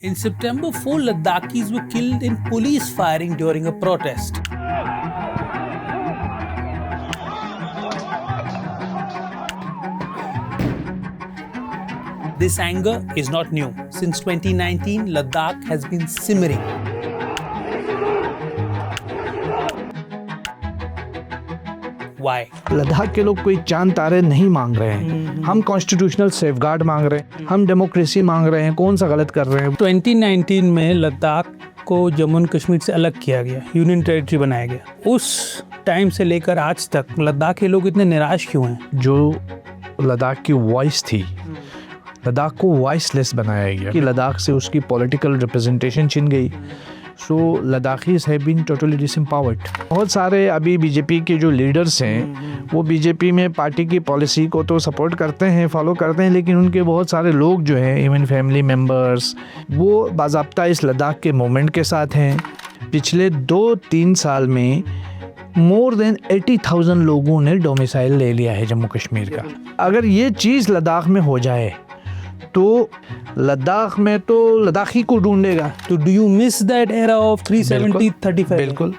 In September, 4 Ladakis were killed in police firing during a protest. This anger is not new. Since 2019, Ladakh has been simmering. Why? Ladakh के लोग कोई चांद तारे नहीं मांग रहे हैं। हम कॉन्स्टिट्यूशनल सेफगार्ड मांग रहे हैं, हम डेमोक्रेसी मांग रहे हैं। कौन सा गलत कर रहे हैं? 2019 में लद्दाख को जम्मू एंड कश्मीर से अलग किया गया, यूनियन टेरिटरी बनाया गया। उस टाइम से लेकर आज तक लद्दाख के लोग इतने निराश क्यों हैं? जो लद्दाख की वॉइस थी, लद्दाख को वॉइसलेस बनाया गया कि लद्दाख से उसकी पॉलिटिकल रिप्रेजेंटेशन छिन गई। सो लद्दाखीज हैव बीन टोटली डिसएम्पावर्ड। बहुत सारे अभी बीजेपी के जो लीडर्स हैं वो बीजेपी में पार्टी की पॉलिसी को तो सपोर्ट करते हैं, फॉलो करते हैं, लेकिन उनके बहुत सारे लोग जो हैं, इवन फैमिली मेम्बर्स, वो बाज़ाब्ता इस लद्दाख के मूवमेंट के साथ हैं। पिछले 2-3 साल में मोर देन 80,000 लोगों ने डोमिसाइल ले लिया है जम्मू कश्मीर का। अगर ये चीज़ लद्दाख में हो जाए तो लद्दाख में तो लद्दाखी को ढूंढेगा। तो do you miss that era of 370-35? बिल्कुल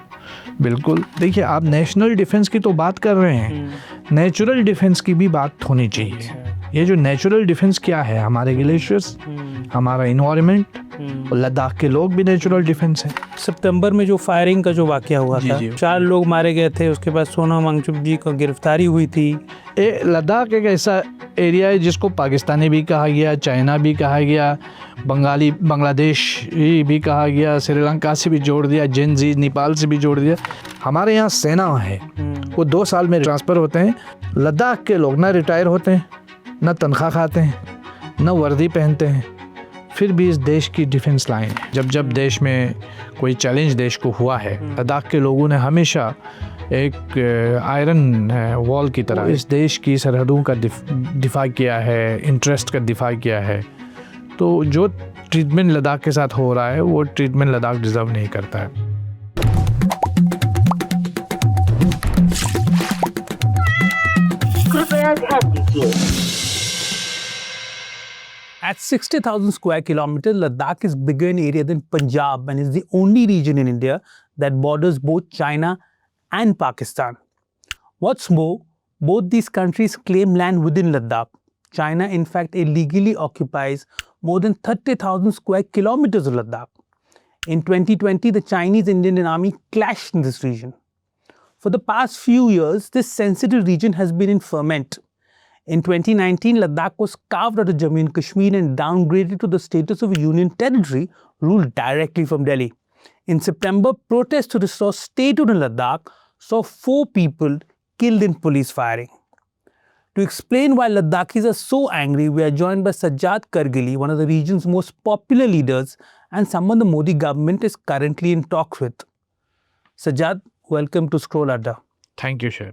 बिल्कुल। देखिए, आप नेशनल डिफेंस की तो बात कर रहे हैं, नेचुरल डिफेंस की भी बात होनी चाहिए। ये जो नेचुरल डिफेंस क्या है? हमारे ग्लेशियर्स, हमारा इन्वायरमेंट, और लद्दाख के लोग भी नेचुरल डिफेंस है। सितंबर में जो फायरिंग का जो वाकया हुआ था, 4 लोग मारे गए थे, उसके बाद सोनम वांगचुक जी को गिरफ्तारी हुई थी। लद्दाख एक ऐसा एरिया है जिसको पाकिस्तानी भी कहा गया, चाइना भी कहा गया, बांग्लादेश भी कहा गया, श्रीलंका से भी जोड़ दिया, जेनजी नेपाल से भी जोड़ दिया। हमारे यहाँ सेना है, वो 2 साल में ट्रांसफ़र होते हैं। लद्दाख के लोग ना रिटायर होते हैं, ना तनख्वाह खाते हैं, ना वर्दी पहनते हैं, फिर भी इस देश की डिफेंस लाइन है। जब देश में कोई चैलेंज देश को हुआ है, लद्दाख के लोगों ने हमेशा एक आयरन वॉल की तरह इस देश की सरहदों का दिफा किया है, इंटरेस्ट का दिफा किया है। तो जो ट्रीटमेंट लद्दाख के साथ हो रहा है, वो ट्रीटमेंट लद्दाख डिज़र्व नहीं करता है। कृपया ध्यान दीजिए। At 60,000 square kilometers, Ladakh is bigger in area than Punjab and is the only region in India that borders both China and Pakistan. What's more, both these countries claim land within Ladakh. China, in fact, illegally occupies more than 30,000 square kilometers of Ladakh. In 2020, the Chinese Indian Army clashed in this region. For the past few years, this sensitive region has been in ferment. In 2019, Ladakh was carved out of Jammu and Kashmir and downgraded to the status of a union territory ruled directly from Delhi. In September, protests to restore statehood in Ladakh saw 4 people killed in police firing. To explain why Ladakhis are so angry, we are joined by Sajjad Kargili, one of the region's most popular leaders and someone the Modi government is currently in talks with. Sajjad, welcome to Scroll Adda. Thank you sir,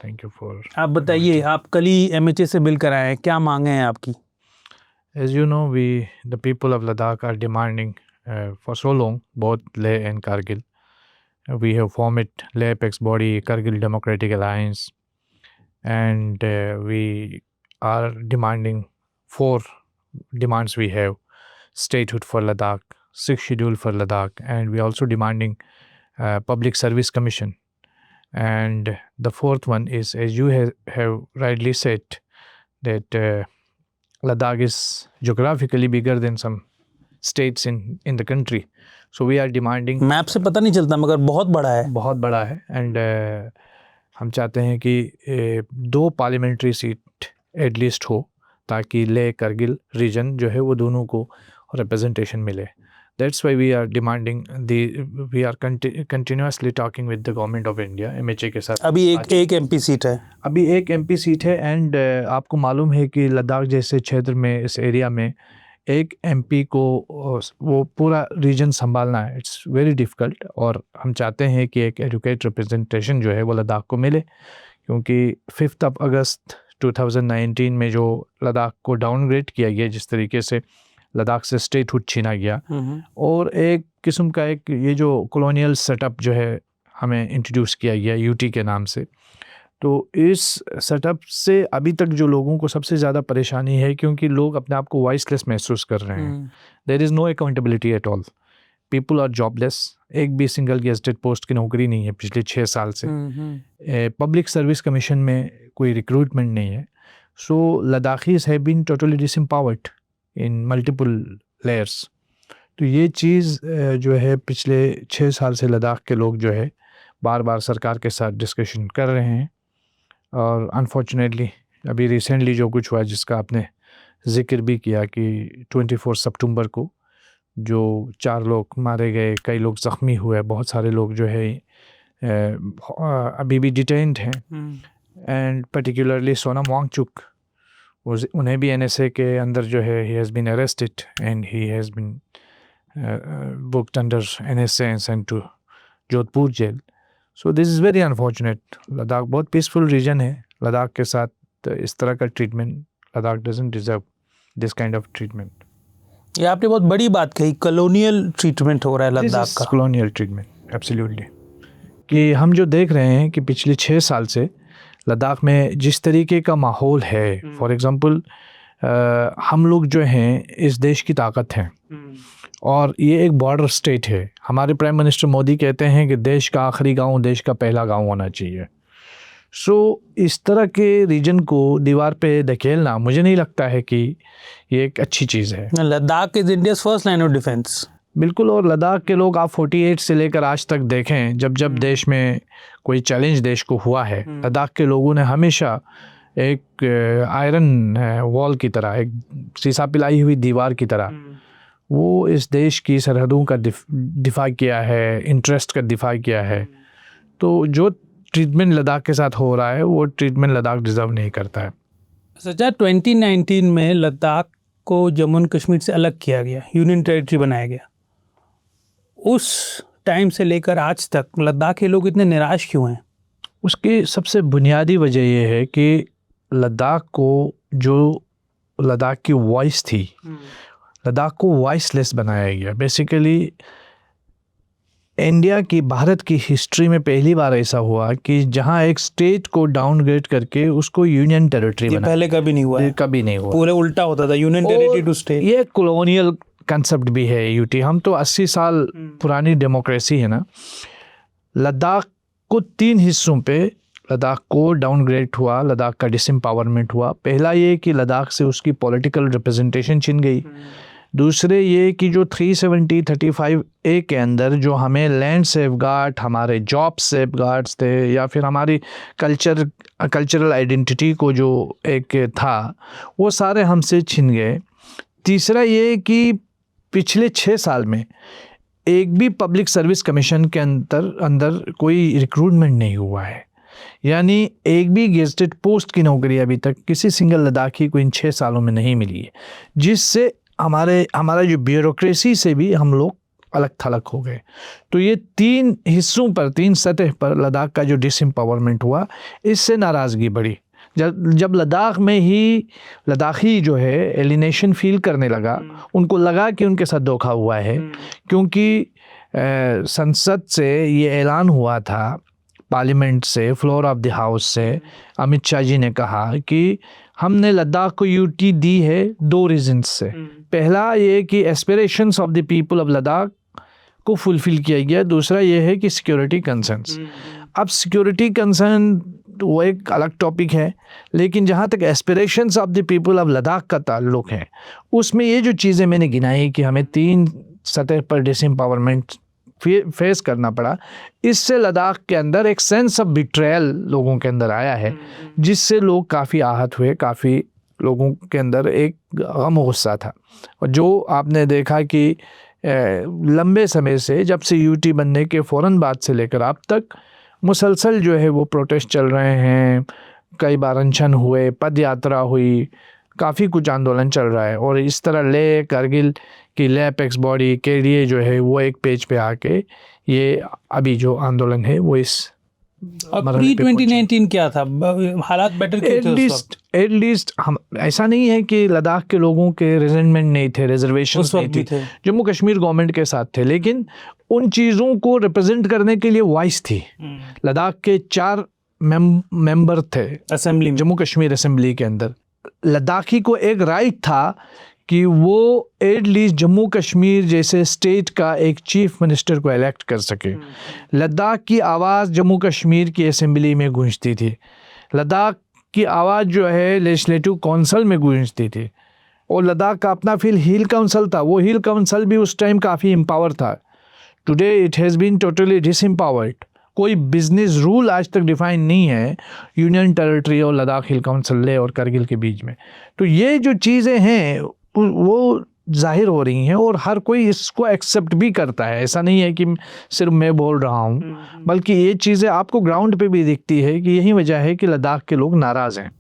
thank you for. आप बताइए, आप कल ही MHA से मिलकर आए हैं, क्या मांगे हैं आपकी? As you know, the people of Ladakh are demanding for so long, both Leh and Kargil. We have formed Leh Apex Body, Kargil Democratic Alliance, and we are demanding 4 demands we have: statehood for Ladakh, 6th schedule for Ladakh, and we are also demanding Public Service Commission. And the 4th one is, as you have rightly said, that Ladakh is geographically bigger than some states in the country. So we are demanding, map से पता नहीं चलता मगर बहुत बड़ा है, बहुत बड़ा है, एंड हम चाहते हैं कि 2 पार्लियामेंट्री सीट एटलीस्ट हो, ताकि ले करगिल रीजन जो है वो दोनों को रिप्रेजेंटेशन मिले। That's why we are demanding we are continuously talking with the government of India, MHA के साथ। अभी एक MP सीट है, अभी एक MP सीट है, एंड आपको मालूम है कि लद्दाख जैसे क्षेत्र में, इस एरिया में एक MP को वो पूरा रीजन संभालना है, इट्स वेरी डिफ़िकल्ट। और हम चाहते हैं कि एक एडुकेट रिप्रेजेंटेशन जो है वो लद्दाख को मिले, क्योंकि 5 अगस्त 2019 में जो लद्दाख को डाउनग्रेड किया गया, जिस तरीके से लद्दाख से स्टेटहुड छीना गया, और एक किस्म का एक ये जो कॉलोनियल सेटअप जो है हमें इंट्रोड्यूस किया गया UT के नाम से, तो इस सेटअप से अभी तक जो लोगों को सबसे ज़्यादा परेशानी है, क्योंकि लोग अपने आप को वॉइसलेस महसूस कर रहे हैं। There is no accountability at all. People are jobless. एक भी सिंगल गेजेटेड पोस्ट की नौकरी नहीं है पिछले 6 साल से। पब्लिक सर्विस कमीशन में कोई रिक्रूटमेंट नहीं है। So Ladakhis have been totally disempowered in multiple layers. तो ये चीज़ जो है पिछले 6 साल से लद्दाख के लोग जो है बार बार सरकार के साथ डिस्कशन कर रहे हैं। और अनफॉर्चुनेटली अभी रिसेंटली जो कुछ हुआ, जिसका आपने जिक्र भी किया कि 24 सितंबर को जो 4 लोग मारे गए, कई लोग ज़ख्मी हुए, बहुत सारे लोग जो है अभी भी डिटेन्ड हैं। एंड पर्टिकुलरली सोनम वांगचुक, उन्हें भी NSA के अंदर जो है he has been arrested and he has been booked under NSA and sent to Jodhpur jail. So this is very unfortunate. Ladakh बहुत पीसफुल रीजन है। लद्दाख के साथ इस तरह का treatment, Ladakh doesn't deserve this kind of treatment. ये आपने बहुत बड़ी बात कही, कॉलोनियल ट्रीटमेंट हो रहा है लद्दाख का। Colonial treatment, absolutely. कि हम जो देख रहे हैं कि पिछले 6 साल से लद्दाख में जिस तरीके का माहौल है, फॉर एग्ज़ाम्पल हम लोग जो हैं इस देश की ताकत हैं और ये एक बॉर्डर स्टेट है। हमारे प्राइम मिनिस्टर मोदी कहते हैं कि देश का आखिरी गांव देश का पहला गांव होना चाहिए। सो इस तरह के रीजन को दीवार पे धकेलना मुझे नहीं लगता है कि ये एक अच्छी चीज़ है। Ladakh is India's first line of defence. बिल्कुल। और लद्दाख के लोग आप 48 से लेकर आज तक देखें, जब जब देश में कोई चैलेंज देश को हुआ है, लद्दाख के लोगों ने हमेशा एक आयरन वॉल की तरह, एक शीशा पिलाई हुई दीवार की तरह वो इस देश की सरहदों का दिफा किया है, इंटरेस्ट का दिफा किया है। तो जो ट्रीटमेंट लद्दाख के साथ हो रहा है वो ट्रीटमेंट लद्दाख डिज़र्व नहीं करता है। सच्चा 2019 में लद्दाख को जम्मू एंड कश्मीर से अलग किया गया, यूनियन टेरिटरी बनाया गया। उस टाइम से लेकर आज तक लद्दाख के लोग इतने निराश क्यों हैं? उसकी सबसे बुनियादी वजह ये है कि लद्दाख को जो लद्दाख की वॉइस थी, लद्दाख को वॉइसलेस बनाया गया। बेसिकली इंडिया की, भारत की हिस्ट्री में पहली बार ऐसा हुआ कि जहां एक स्टेट को डाउनग्रेड करके उसको यूनियन टेरिटरी बनाया। पहले कभी नहीं हुआ है। कभी नहीं हुआ। पूरे उल्टा होता था, यूनियन टेरिटरी टू स्टेट। ये कॉलोनियल कंसेप्ट भी है यूटी। हम तो 80 साल पुरानी डेमोक्रेसी है ना। लद्दाख को 3 हिस्सों पे लद्दाख को डाउनग्रेड हुआ, लद्दाख का डिसएम्पावरमेंट हुआ। पहला ये कि लद्दाख से उसकी पॉलिटिकल रिप्रेजेंटेशन छिन गई। दूसरे ये कि जो 370-35A के अंदर जो हमें लैंड सेफगार्ड, हमारे जॉब सेफगार्ड्स थे, या फिर हमारी कल्चरल आइडेंटिटी को जो एक था, वो सारे हमसे छिन गए। तीसरा ये कि पिछले 6 साल में एक भी पब्लिक सर्विस कमीशन के अंदर कोई रिक्रूटमेंट नहीं हुआ है। यानी एक भी गेजेटेड पोस्ट की नौकरी अभी तक किसी सिंगल लद्दाखी को इन 6 सालों में नहीं मिली है, जिससे हमारा जो ब्यूरोक्रेसी से भी हम लोग अलग थलग हो गए। तो ये 3 हिस्सों पर, 3 सतह पर लद्दाख का जो डिसएम्पावरमेंट हुआ, इससे नाराज़गी बढ़ी। जब लद्दाख में ही लद्दाखी जो है एलिनेशन फील करने लगा, उनको लगा कि उनके साथ धोखा हुआ है, क्योंकि संसद से ये ऐलान हुआ था, पार्लियामेंट से, फ्लोर ऑफ द हाउस से अमित शाह जी ने कहा कि हमने लद्दाख को यूटी दी है 2 रीजंस से। पहला ये कि aspirations of the people of Ladakh को फुलफिल किया गया। दूसरा ये है कि सिक्योरिटी कंसर्न्स। अब सिक्योरिटी कंसर्न वो एक अलग टॉपिक है, लेकिन जहाँ तक aspirations of the people of Ladakh का ताल्लुक है, उसमें ये जो चीज़ें मैंने गिनाई कि हमें 3 सतह पर डिसएम्पावरमेंट फेस करना पड़ा, इससे लद्दाख के अंदर एक सेंस ऑफ बिट्रेयल लोगों के अंदर आया है, जिससे लोग काफ़ी आहत हुए। काफ़ी लोगों के अंदर एक गम गुस्सा था। और जो आपने देखा कि लंबे समय से, जब से यूटी बनने के फ़ौरन बाद से लेकर अब तक मुसलसल जो है वो प्रोटेस्ट चल रहे हैं। कई बार अनशन हुए, पद यात्रा हुई, काफ़ी कुछ आंदोलन चल रहा है। और इस तरह लेह करगिल की लेह अपेक्स बॉडी के लिए जो है वो एक पेज पे आके ये अभी जो आंदोलन है वो इस प्री 2019 क्या था, हालात बेटर क्यों थे? एटलीस्ट हम, ऐसा नहीं है कि लद्दाख के लोगों के रिजेंटमेंट नहीं थे, रिजर्वेशन नहीं थे, जम्मू कश्मीर गवर्नमेंट के साथ थे, लेकिन उन चीज़ों को रिप्रेजेंट करने के लिए वॉइस थी। लद्दाख के 4 मेंबर थे असेंबली में। जम्मू कश्मीर असेंबली के अंदर। लद्दाखी को एक राइट था कि वो एटलीस्ट जम्मू कश्मीर जैसे स्टेट का एक चीफ मिनिस्टर को इलेक्ट कर सके। लद्दाख की आवाज़ जम्मू कश्मीर की असेंबली में गूंजती थी, लद्दाख की आवाज़ जो है लेजिस्लेटिव काउंसिल में गूंजती थी, और लद्दाख का अपना फिर हिल काउंसिल था, वो हिल काउंसिल भी उस टाइम काफ़ी एम्पावर था। Today it has been totally disempowered. कोई बिजनेस रूल आज तक डिफाइन नहीं है यूनियन टेरिटरी और लद्दाख हिल काउंसिल लेह और करगिल के बीच में। तो ये जो चीज़ें हैं वो जाहिर हो रही हैं और हर कोई इसको एक्सेप्ट भी करता है। ऐसा नहीं है कि सिर्फ मैं बोल रहा हूँ, बल्कि ये चीज़ें आपको ग्राउंड पे भी दिखती है कि यही वजह है कि लद्दाख के लोग नाराज़ हैं।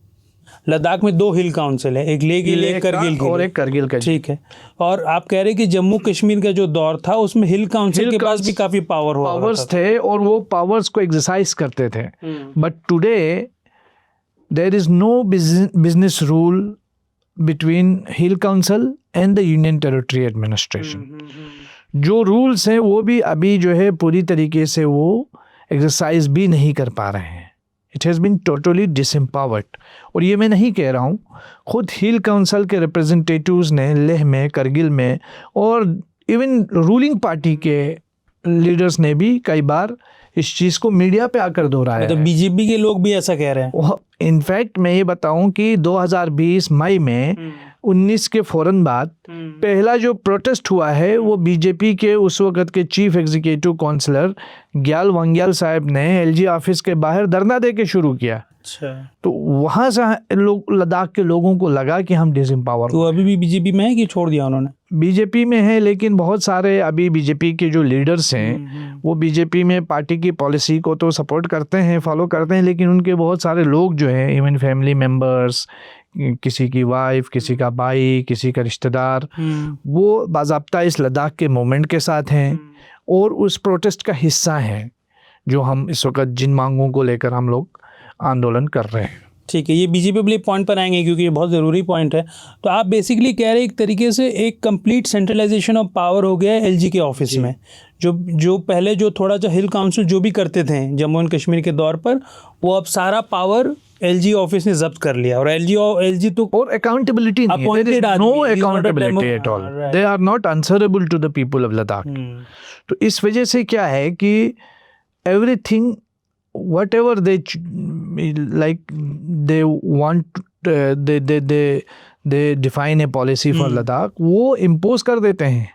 लद्दाख में 2 हिल काउंसिल है, एक लेह की, एक करगिल की और एक करगिल का। ठीक है। और आप कह रहे हैं कि जम्मू कश्मीर का जो दौर था उसमें हिल काउंसिल के पास भी काफी पावर्स थे और वो पावर्स को एक्सरसाइज करते थे। But today there is no business rule between hill council and the union territory administration. जो रूल्स हैं वो भी अभी जो है पूरी तरीके से वो एक्सरसाइज भी नहीं कर पा रहे हैं। It has been totally disempowered. और ये मैं नहीं कह रहा हूँ, खुद हिल काउंसिल के रिप्रेजेंटेटिव्स ने लेह में, करगिल में और इवन रूलिंग पार्टी के लीडर्स ने भी कई बार इस चीज़ को मीडिया पे आकर दोहराया। तो बीजेपी के लोग भी ऐसा कह रहे हैं। इनफैक्ट मैं ये बताऊं कि 2020 मई में 19 के फ़ौरन बाद पहला जो प्रोटेस्ट हुआ है वो बीजेपी के उस वक़्त के chief executive counsellor Gyal Wangyal साहब ने एलजी ऑफिस के बाहर धरना दे के शुरू किया। अच्छा। तो वहाँ से लोग, लद्दाख के लोगों को लगा कि हम डिसएम्पावर। तो अभी भी बीजेपी में है कि छोड़ दिया उन्होंने? बीजेपी में है, लेकिन बहुत सारे अभी बीजेपी के जो लीडर्स हैं वो बीजेपी में पार्टी की पॉलिसी को तो सपोर्ट करते हैं, फॉलो करते हैं, लेकिन उनके बहुत सारे लोग जो हैं, इवन फैमिली मेम्बर्स, किसी की वाइफ, किसी का भाई, किसी का रिश्तेदार, वो बाज़ाब्ता इस लद्दाख के मूवमेंट के साथ हैं और उस प्रोटेस्ट का हिस्सा हैं जो हम इस वक्त जिन मांगों को लेकर हम लोग आंदोलन कर रहे हैं। ठीक है, ये बीजेपी वाले पॉइंट पर आएंगे क्योंकि ये बहुत ज़रूरी पॉइंट है। तो आप बेसिकली कह रहे हैं एक तरीके से एक कंप्लीट सेंट्रलाइजेशन ऑफ पावर हो गया है एलजी के ऑफिस में। जो पहले जो थोड़ा सा हिल काउंसिल जो भी करते थे जम्मू एंड कश्मीर के दौर पर, वो अब सारा पावर एलजी ऑफिस ने जब्त कर लिया। और एलजी तो और अकाउंटेबिलिटी नहीं, no accountability at all, they are not answerable to the people of Ladakh. तो इस वजह से क्या है कि everything whatever they like they want they define a policy for Ladakh, वो impose कर देते हैं।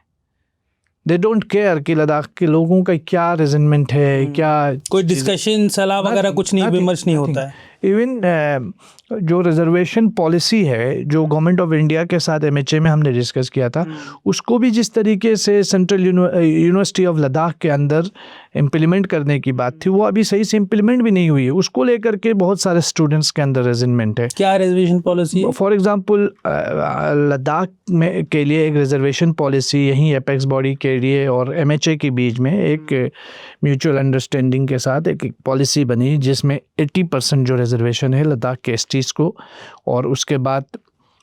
they don't care कि लद्दाख के लोगों का क्या रेजनमेंट है, क्या कोई डिस्कशन सलाह वगैरह कुछ नहीं, विमर्श नहीं होता है। इवन जो रिजर्वेशन पॉलिसी है जो गवर्नमेंट ऑफ इंडिया के साथ एमएचए में हमने डिस्कस किया था, उसको भी जिस तरीके से सेंट्रल यूनिवर्सिटी ऑफ लद्दाख के अंदर इम्प्लीमेंट करने की बात थी, वो अभी सही से इम्प्लीमेंट भी नहीं हुई है। उसको लेकर के बहुत सारे स्टूडेंट्स के अंदर रेजनमेंट है। क्या reservation policy? For example Ladakh में के लिए एक रिजर्वेशन पॉलिसी यहीं एपेक्स बॉडी के लिए और एमएचए के बीच में एक म्यूचुअल अंडरस्टैंडिंग के साथ एक पॉलिसी बनी जिसमें 80% जो रिजर्वेशन है लद्दाख के एसटीज़ को, और उसके बाद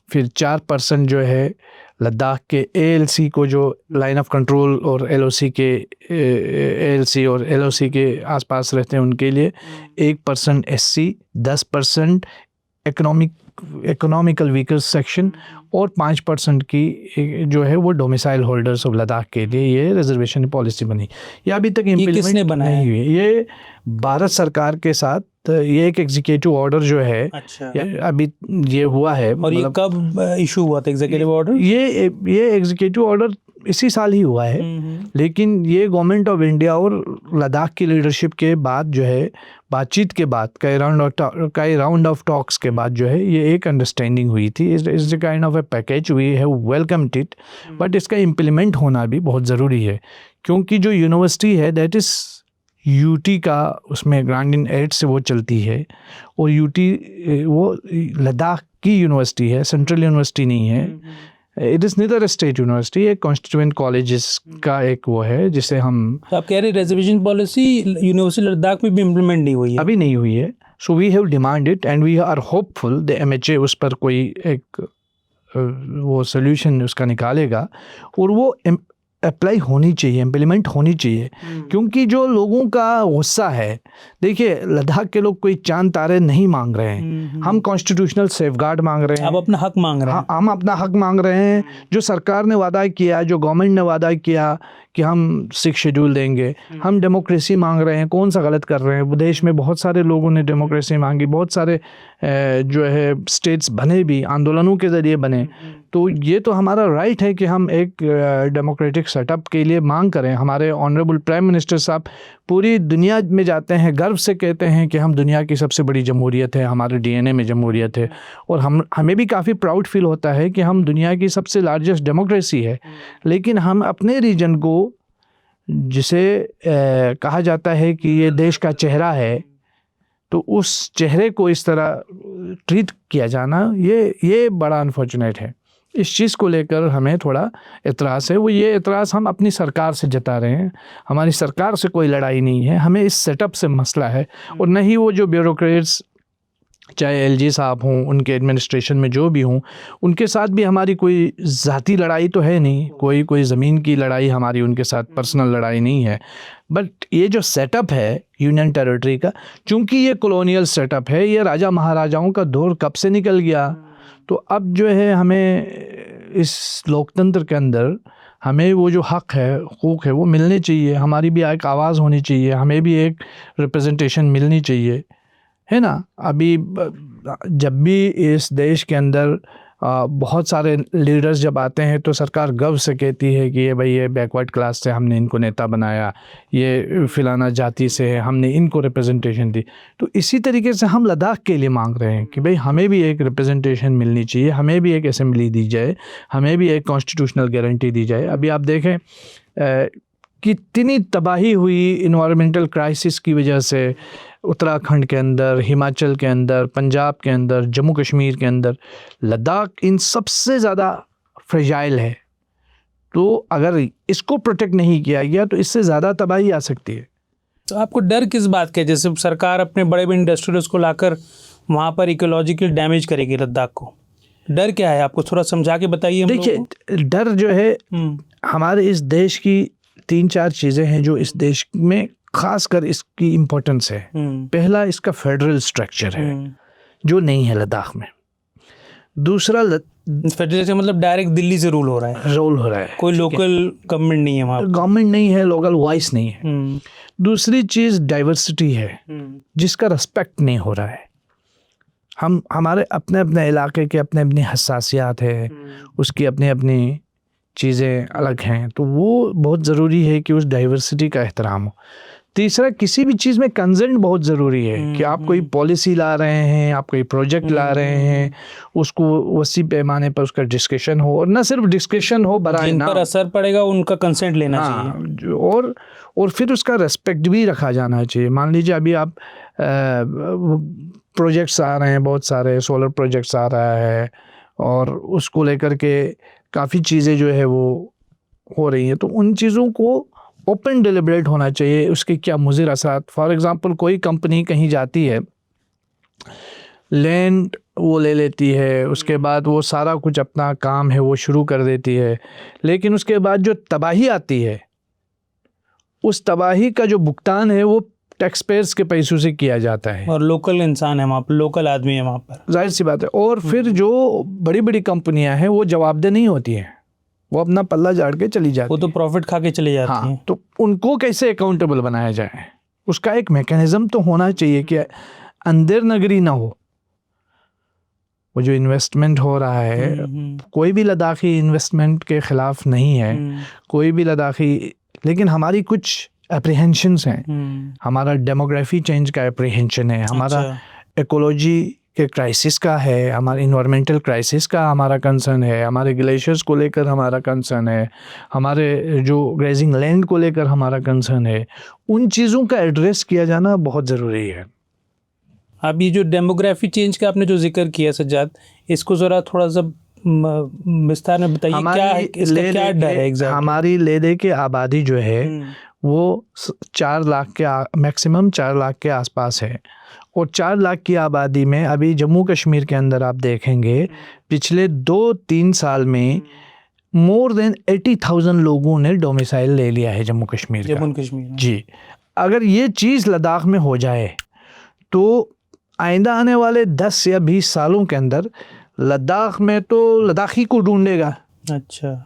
फिर 4% जो है लद्दाख के एएलसी को, जो लाइन ऑफ कंट्रोल और एलओसी के एएलसी और एलओसी के आसपास रहते हैं उनके लिए, 1% एससी, 10% इकोनॉमिकल वीकर सेक्शन और 5% की जो है वो डोमिसाइल होल्डर्स ऑफ लद्दाख के लिए ये रिजर्वेशन पॉलिसी बनी। ये अभी तक इम्प्लीमेंट नहीं हुई है। ये भारत सरकार के साथ ये एक एग्जीक्यूटिव ऑर्डर जो है, अच्छा, अभी ये हुआ है। और ये कब इशू हुआ था एग्जीक्यूटिव ऑर्डर? ये एग्जीक्यूटिव ऑर्डर इसी साल ही हुआ है, लेकिन ये गवर्नमेंट ऑफ इंडिया और लद्दाख की लीडरशिप के बाद जो है, बातचीत के बाद, कई राउंड ऑफ टॉक्स के बाद जो है ये एक अंडरस्टैंडिंग हुई थी। Is the kind of a package, we have welcomed it, but इसका इम्प्लीमेंट होना भी बहुत ज़रूरी है, क्योंकि जो यूनिवर्सिटी है दैट इज़ यूटी का, उसमें ग्रांट इन एड से वो चलती है, और यूटी वो लद्दाख की यूनिवर्सिटी है, सेंट्रल यूनिवर्सिटी नहीं है। It is neither state university, एक कॉन्स्टिट्यूएंट कॉलेजेस का एक वो है जिसे हम। तो आप कह रहे रिजर्वेशन पॉलिसी यूनिवर्सिटी लद्दाख में भी इम्प्लीमेंट नहीं हुई है? अभी नहीं हुई है। So we have demanded and we are hopeful the MHA उस पर कोई एक वो सोल्यूशन उसका निकालेगा, और वो अप्लाई होनी चाहिए, इम्प्लीमेंट होनी चाहिए, क्योंकि जो लोगों का गुस्सा है, देखिए लद्दाख के लोग कोई चांद तारे नहीं मांग रहे हैं, हम कॉन्स्टिट्यूशनल सेफगार्ड मांग रहे हैं, अब अपना हक मांग रहे हैं। हाँ, हम अपना हक मांग रहे हैं। जो सरकार ने वादा किया, जो गवर्नमेंट ने वादा किया कि हम 6 शेड्यूल देंगे, हम डेमोक्रेसी मांग रहे हैं, कौन सा गलत कर रहे हैं? देश में बहुत सारे लोगों ने डेमोक्रेसी मांगी, बहुत सारे जो है स्टेट्स बने भी, आंदोलनों के ज़रिए बने। तो ये तो हमारा राइट है कि हम एक डेमोक्रेटिक सेटअप के लिए मांग करें। हमारे ऑनरेबल प्राइम मिनिस्टर साहब पूरी दुनिया में जाते हैं, गर्व से कहते हैं कि हम दुनिया की सबसे बड़ी जमहूरियत है, हमारे डीएनए में जमहूरियत है। और हमें भी काफ़ी प्राउड फील होता है कि हम दुनिया की सबसे लार्जेस्ट डेमोक्रेसी है। लेकिन हम अपने रीजन को, जिसे कहा जाता है कि ये देश का चेहरा है, तो उस चेहरे को इस तरह ट्रीट किया जाना, ये बड़ा अनफॉर्चुनेट है। इस चीज़ को लेकर हमें थोड़ा एतराज़ है। वो ये एतराज़ हम अपनी सरकार से जता रहे हैं। हमारी सरकार से कोई लड़ाई नहीं है, हमें इस सेटअप से मसला है। और न ही वो जो ब्यूरोक्रेट्स, चाहे एलजी साहब हों, उनके एडमिनिस्ट्रेशन में जो भी हों, उनके साथ भी हमारी कोई ज़ाती लड़ाई तो है नहीं, कोई ज़मीन की लड़ाई हमारी उनके साथ पर्सनल लड़ाई नहीं है। बट ये जो सेटअप है यूनियन टेरिटरी का, चूँकि ये कॉलोनियल सेटअप है, ये राजा महाराजाओं का दौर कब से निकल गया। तो अब जो है हमें इस लोकतंत्र के अंदर हमें वो जो हक़ है, हुकूक़ है, वो मिलने चाहिए। हमारी भी एक आवाज़ होनी चाहिए, हमें भी एक रिप्रेजेंटेशन मिलनी चाहिए, है ना। अभी जब भी इस देश के अंदर बहुत सारे लीडर्स जब आते हैं तो सरकार गर्व से कहती है कि ये बैकवर्ड क्लास से हमने इनको नेता बनाया, ये फ़लाना जाति से है, हमने इनको रिप्रेजेंटेशन दी। तो इसी तरीके से हम लद्दाख के लिए मांग रहे हैं कि भाई हमें भी एक रिप्रेजेंटेशन मिलनी चाहिए, हमें भी एक असेंबली दी जाए, हमें भी एक कॉन्स्टिट्यूशनल गारंटी दी जाए। अभी आप देखें कितनी तबाही हुई इन्वायरमेंटल क्राइसिस की वजह से, उत्तराखंड के अंदर, हिमाचल के अंदर, पंजाब के अंदर, जम्मू कश्मीर के अंदर। लद्दाख इन सबसे ज़्यादा फ्रेजाइल है। तो अगर इसको प्रोटेक्ट नहीं किया गया तो इससे ज़्यादा तबाही आ सकती है। तो आपको डर किस बात का है? जैसे सरकार अपने बड़े बड़े इंडस्ट्रियल्स को लाकर वहाँ पर इकोलॉजिकल डैमेज करेगी लद्दाख को, डर क्या है आपको थोड़ा समझा के बताइए। देखिए, डर जो है, हमारे इस देश की 3-4 चीज़ें हैं जो इस देश में खासकर इसकी इम्पोर्टेंस है। पहला, इसका फेडरल स्ट्रक्चर है जो नहीं है लद्दाख में। दूसरा, फेडरल मतलब डायरेक्ट दिल्ली से रूल हो रहा है, कोई लोकल गवर्नमेंट नहीं है वहाँ, गवर्नमेंट नहीं है, लोकल वॉइस नहीं है। दूसरी चीज़ डाइवर्सिटी है जिसका रिस्पेक्ट नहीं हो रहा है। हमारे अपने अपने इलाके के अपने अपनी हसासियात है, उसकी अपनी अपनी चीज़ें अलग हैं। तो वो बहुत ज़रूरी है कि उस डाइवर्सिटी का एहतराम हो। तीसरा, किसी भी चीज़ में कंसेंट बहुत ज़रूरी है कि आप कोई पॉलिसी ला रहे हैं, आप कोई प्रोजेक्ट ला रहे हैं, उसको वसी पैमाने पर उसका डिस्कशन हो, और न सिर्फ डिस्कशन हो, बराए जिन पर असर पड़ेगा उनका कंसेंट लेना चाहिए। और फिर उसका रेस्पेक्ट भी रखा जाना चाहिए। मान लीजिए अभी आप प्रोजेक्ट्स आ रहे हैं, बहुत सारे सोलर प्रोजेक्ट्स आ रहा है, और उसको लेकर के काफ़ी चीज़ें जो है वो हो रही हैं। तो उन चीज़ों को ओपन डिलिबरेट होना चाहिए, उसके क्या मुज़िर असरात। फॉर एग्ज़ाम्पल, कोई कंपनी कहीं जाती है, लैंड वो ले लेती है, उसके बाद वो सारा कुछ अपना काम है वो शुरू कर देती है, लेकिन उसके बाद जो तबाही आती है, उस तबाही का जो भुगतान है वो टैक्स पेयर्स के पैसों से किया जाता है। और लोकल इंसान है वहाँ पर, लोकल आदमी है वहाँ पर, जाहिर सी बात है। और फिर जो बड़ी बड़ी कंपनियां हैं वो जवाबदेह नहीं होती हैं, वो अपना पल्ला झाड़ के चली जाती हैं, वो तो प्रॉफिट खा के चली जाती हैं। तो उनको कैसे अकाउंटेबल बनाया जाए, उसका एक मैकेनिज्म तो होना चाहिए कि अंदर नगरी ना हो। वो जो इन्वेस्टमेंट हो रहा है, कोई भी लद्दाखी इन्वेस्टमेंट के ख़िलाफ़ नहीं है, कोई भी लद्दाखी, लेकिन हमारी कुछ एप्रीहेंशंस हैं। हमारा डेमोग्राफी चेंज का एप्रीहेंशन है, हमारा इकोलॉजी के क्राइसिस का है, हमारे इन्वायरमेंटल क्राइसिस का हमारा कंसर्न है, हमारे ग्लेशियर्स को लेकर हमारा कंसर्न है, हमारे जो ग्रेजिंग लैंड को लेकर हमारा कंसर्न है। उन चीज़ों का एड्रेस किया जाना बहुत ज़रूरी है। अब ये जो डेमोग्राफी चेंज का आपने जो जिक्र किया सज्जाद, इसको ज़रा थोड़ा सा विस्तार में बताइए, क्या इसका क्या डर है एग्जैक्ट? हमारी लेदे की आबादी जो है वो 4 लाख के मैक्सिमम 4 लाख के आसपास है, और 4 लाख की आबादी में अभी जम्मू कश्मीर के अंदर आप देखेंगे पिछले 2-3 साल में मोर देन 80,000 लोगों ने डोमिसाइल ले लिया है जम्मू कश्मीर का। जम्मू कश्मीर में। जी, अगर ये चीज़ लद्दाख में हो जाए तो आइंदा आने वाले 10 या 20 सालों के अंदर लद्दाख में तो लद्दाखी को ढूंढेगा, अच्छा,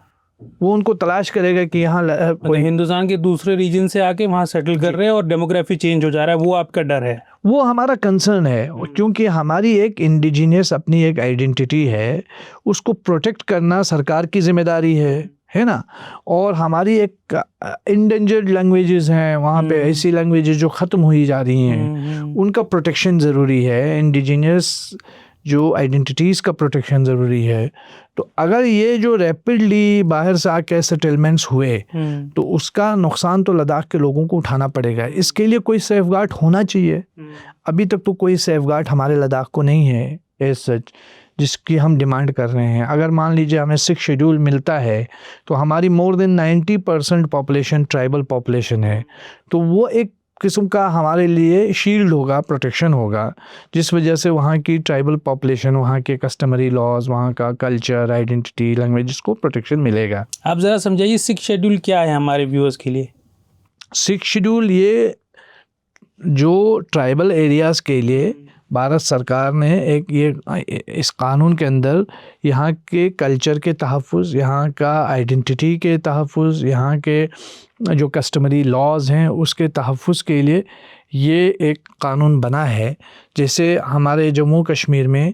वो उनको तलाश करेगा कि यहाँ मतलब हिंदुस्तान के दूसरे रीजन से आके वहाँ सेटल कर रहे हैं और डेमोग्राफी चेंज हो जा रहा है, वो आपका डर है? वो हमारा कंसर्न है, क्योंकि हमारी एक इंडिजिनियस अपनी एक आइडेंटिटी है, उसको प्रोटेक्ट करना सरकार की जिम्मेदारी है ना। और हमारी एक इंडेंजर्ड लैंग्वेजेस हैं वहाँ पे, ऐसी लैंग्वेजेस जो ख़त्म हुई जा रही हैं, उनका प्रोटेक्शन ज़रूरी है। इंडिजिनियस जो आइडेंटिटीज़ का प्रोटेक्शन ज़रूरी है। तो अगर ये जो रैपिडली बाहर से आके सेटलमेंट्स हुए तो उसका नुकसान तो लद्दाख के लोगों को उठाना पड़ेगा। इसके लिए कोई सेफगार्ड होना चाहिए। अभी तक तो कोई सेफगार्ड हमारे लद्दाख को नहीं है एज सच, जिसकी हम डिमांड कर रहे हैं। अगर मान लीजिए हमें 6 शेड्यूल मिलता है तो हमारी more than 90% population tribal population है, तो वो एक किस्म का हमारे लिए शील्ड होगा, प्रोटेक्शन होगा, जिस वजह से वहाँ की ट्राइबल पॉपुलेशन, वहाँ के कस्टमरी लॉज, वहाँ का कल्चर, आइडेंटिटी, लैंग्वेज को प्रोटेक्शन मिलेगा। आप ज़रा समझाइए 6 शेड्यूल क्या है हमारे व्यूअर्स के लिए? 6 शेड्यूल ये जो ट्राइबल एरियाज़ के लिए भारत सरकार ने इस कानून के अंदर यहाँ के कल्चर के तहफ़्फ़ुज़, यहाँ का आइडेंटिटी के तहफ़्फ़ुज़, यहाँ के जो कस्टमरी लॉज हैं उसके तहफ़्फ़ुज़ के लिए ये एक कानून बना है। जैसे हमारे जम्मू कश्मीर में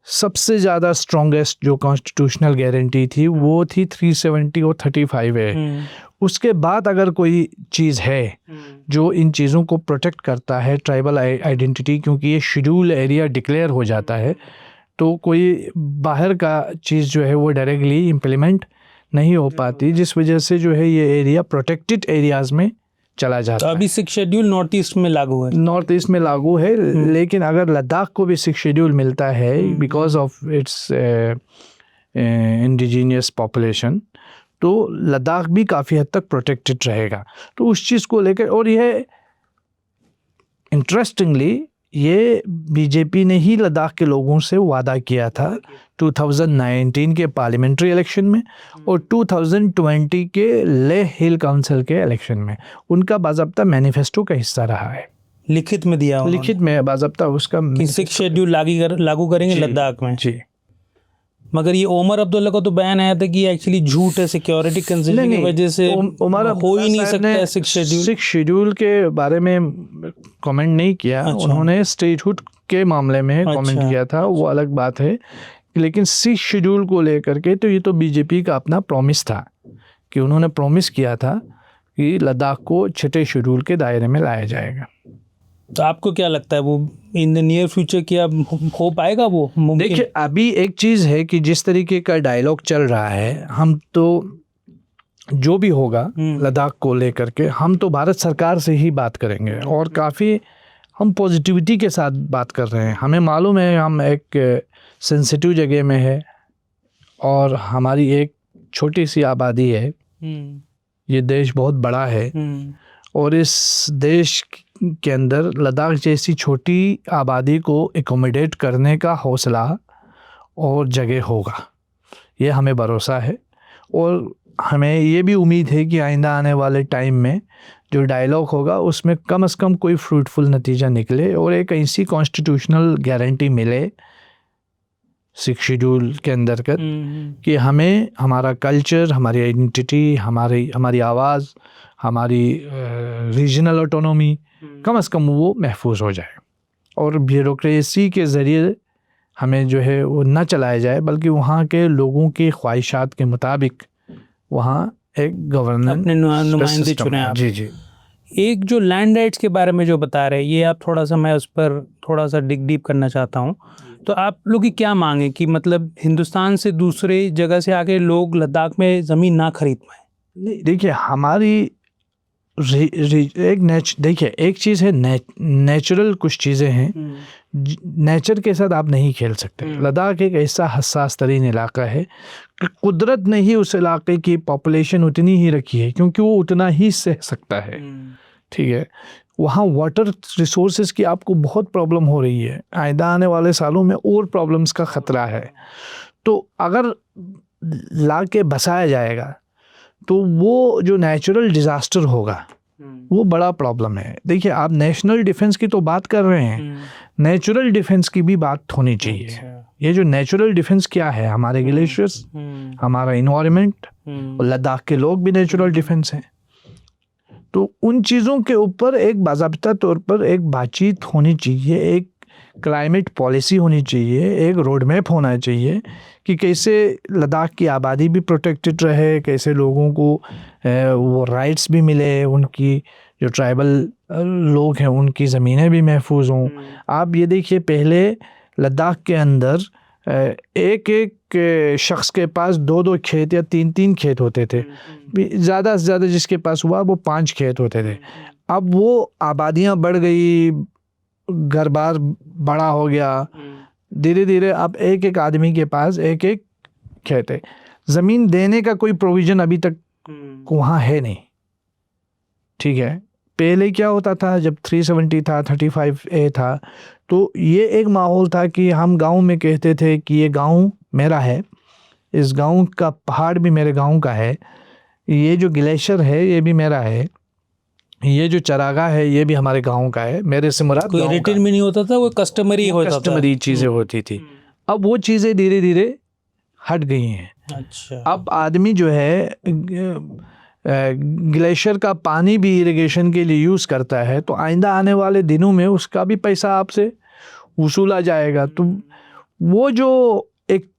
सबसे ज़्यादा स्ट्रॉन्गेस्ट जो कॉन्स्टिट्यूशनल गारंटी थी वो थी 370 और 35 है। उसके बाद अगर कोई चीज़ है जो इन चीज़ों को प्रोटेक्ट करता है, ट्राइबल आइडेंटिटी, क्योंकि ये शेड्यूल एरिया डिक्लेयर हो जाता है, तो कोई बाहर का चीज़ जो है वो डायरेक्टली इम्प्लीमेंट नहीं हो पाती, जिस वजह से जो है ये एरिया प्रोटेक्टेड एरियाज़ में चला जाता है। अभी 6 शेड्यूल नॉर्थ ईस्ट में लागू है? नॉर्थ ईस्ट में लागू है, लेकिन अगर लद्दाख को भी 6 शेड्यूल मिलता है because of its indigenous population, तो लद्दाख भी काफ़ी हद तक प्रोटेक्टेड रहेगा। तो उस चीज़ को लेकर, और यह इंटरेस्टिंगली ये बीजेपी ने ही लद्दाख के लोगों से वादा किया था 2019 के पार्लियामेंट्री इलेक्शन में और 2020 के लेह हिल काउंसिल के इलेक्शन में। उनका बाज़ाब्ता मैनिफेस्टो का हिस्सा रहा है, लिखित में दिया उन्होंने। लिखित में बाज़ाब्ता उसका 6 शेड्यूल लागू करेंगे लद्दाख में। जी, मगर ये ओमर अब्दुल्ला का तो बयान आया था कि एक्चुअली झूठ है, सिक्योरिटी कंसर्न की वजह से हो ही नहीं सकता 6 शेड्यूल। 6 शेड्यूल के बारे में कमेंट नहीं किया। अच्छा। उन्होंने स्टेटहुड के मामले में कमेंट किया था, वो अलग बात है। लेकिन 6 शेड्यूल को लेकर के तो ये तो बीजेपी का अपना प्रॉमिस था कि उन्होंने प्रॉमिस किया था कि लद्दाख को 6 शेड्यूल के दायरे में लाया जाएगा। तो आपको क्या लगता है वो इन द नियर फ्यूचर क्या हो पाएगा? वो मुमकिन? देखिए, अभी एक चीज़ है कि जिस तरीके का डायलॉग चल रहा है, हम तो जो भी होगा लद्दाख को लेकर के हम तो भारत सरकार से ही बात करेंगे और काफ़ी हम पॉजिटिविटी के साथ बात कर रहे हैं। हमें मालूम है हम एक सेंसिटिव जगह में है और हमारी एक छोटी सी आबादी है। ये देश बहुत बड़ा है और इस देश के अंदर लद्दाख जैसी छोटी आबादी को एकोमोडेट करने का हौसला और जगह होगा, ये हमें भरोसा है। और हमें ये भी उम्मीद है कि आइंदा आने वाले टाइम में जो डायलॉग होगा उसमें कम से कम कोई फ्रूटफुल नतीजा निकले और एक ऐसी कॉन्स्टिट्यूशनल गारंटी मिले 6 शेड्यूल के अंतर्गत कि हमें हमारा कल्चर, हमारी आइडेंटिटी, हमारी आवाज़, हमारी रीजनल ऑटोनॉमी कम से कम वो महफूज हो जाए और ब्यूरोक्रेसी के ज़रिए हमें जो है वो न चलाया जाए, बल्कि वहाँ के लोगों की ख्वाहिशात के मुताबिक वहाँ एक गवर्नेंस अपने नुमाइंदे चुने आप। जी। एक जो लैंड राइट्स के बारे में जो बता रहे हैं, ये आप थोड़ा सा, मैं उस पर थोड़ा सा डिग डीप करना चाहता हूँ। तो आप लोग की क्या मांग है कि मतलब हिंदुस्तान से दूसरे जगह से आके लोग लद्दाख में ज़मीन ना खरीद पाए? देखिए, हमारी देखिए एक चीज़ है नेचुरल, कुछ चीज़ें हैं नेचर के साथ आप नहीं खेल सकते। लद्दाख एक ऐसा हसास तरीन इलाका है कि कुदरत ने ही उस इलाके की पॉपुलेशन उतनी ही रखी है क्योंकि वो उतना ही सह सकता है। ठीक है, वहाँ वाटर रिसोर्सेज की आपको बहुत प्रॉब्लम हो रही है, आइंदा आने वाले सालों में और प्रॉब्लम्स का ख़तरा है। तो अगर ला के बसाया जाएगा तो वो जो नेचुरल डिज़ास्टर होगा वो बड़ा प्रॉब्लम है। देखिए आप नेशनल डिफेंस की तो बात कर रहे हैं, नेचुरल डिफेंस की भी बात होनी चाहिए। ये जो नेचुरल डिफेंस क्या है, हमारे ग्लेशियर्स, हमारा इन्वायरमेंट, और लद्दाख के लोग भी नेचुरल डिफेंस हैं। तो उन चीज़ों के ऊपर एक बाज़ाब्ता तौर पर एक बातचीत होनी चाहिए, एक क्लाइमेट पॉलिसी होनी चाहिए, एक रोड मैप होना चाहिए कि कैसे लद्दाख की आबादी भी प्रोटेक्टेड रहे, कैसे लोगों को वो राइट्स भी मिले, उनकी जो ट्राइबल लोग हैं उनकी ज़मीनें भी महफूज हों। आप ये देखिए पहले लद्दाख के अंदर एक एक शख्स के पास 2-2 खेत या 3-3 खेत होते थे, ज़्यादा से ज़्यादा जिसके पास हुआ वो 5 खेत होते थे। अब वो आबादियाँ बढ़ गई, घर बार बड़ा हो गया, धीरे धीरे अब एक एक आदमी के पास एक एक खेत है। ज़मीन देने का कोई प्रोविज़न अभी तक वहाँ है नहीं, ठीक है। पहले क्या होता था जब 370 था, 35A था, तो ये एक माहौल था कि हम गांव में कहते थे कि ये गांव मेरा है, इस गांव का पहाड़ भी मेरे गांव का है, ये जो ग्लेशियर है ये भी मेरा है, ये जो चरागाह है ये भी हमारे गांव का है। मेरे से मुराद कोई रिटर्न में नहीं होता था, वो कस्टमरी होता था, कस्टमरी चीज़ें होती थी। अब वो चीज़ें धीरे धीरे हट गई हैं। अच्छा, अब आदमी जो है ग्लेशियर का पानी भी इरिगेशन के लिए यूज़ करता है, तो आइंदा आने वाले दिनों में उसका भी पैसा आपसे वसूला जाएगा। तो वो जो एक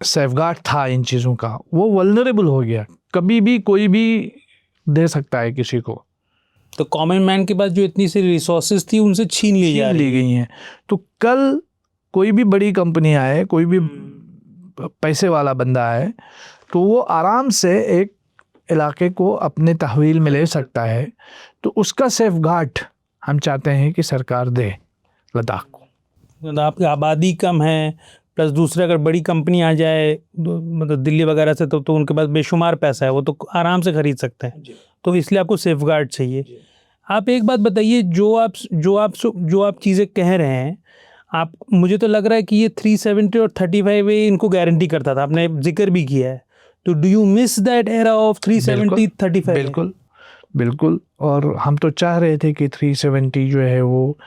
सेफगार्ड था इन चीज़ों का, वो वल्नरेबल हो गया, कभी भी कोई भी दे सकता है किसी को। तो कॉमन मैन के पास जो इतनी सारी रिसोर्सेज थी उनसे छीन ली गई हैं। तो कल कोई भी बड़ी कंपनी आए, कोई भी पैसे वाला बंदा आए, तो वो आराम से एक इलाके को अपने तहवील में ले सकता है। तो उसका सेफगार्ड हम चाहते हैं कि सरकार दे लद्दाख को। मतलब आपकी आबादी कम है, प्लस दूसरे अगर बड़ी कंपनी आ जाए मतलब दिल्ली वगैरह से, तो उनके पास बेशुमार पैसा है, वो तो आराम से खरीद सकते हैं। तो इसलिए आपको सेफगार्ड चाहिए। आप एक बात बताइए, जो आप चीज़ें कह रहे हैं, आप, मुझे तो लग रहा है कि ये 370 और 35A इनको गारंटी करता था, आपने जिक्र भी किया है। तो do you miss that era of 370 35? बिल्कुल बिल्कुल। और हम तो चाह रहे थे कि 370 जो है वो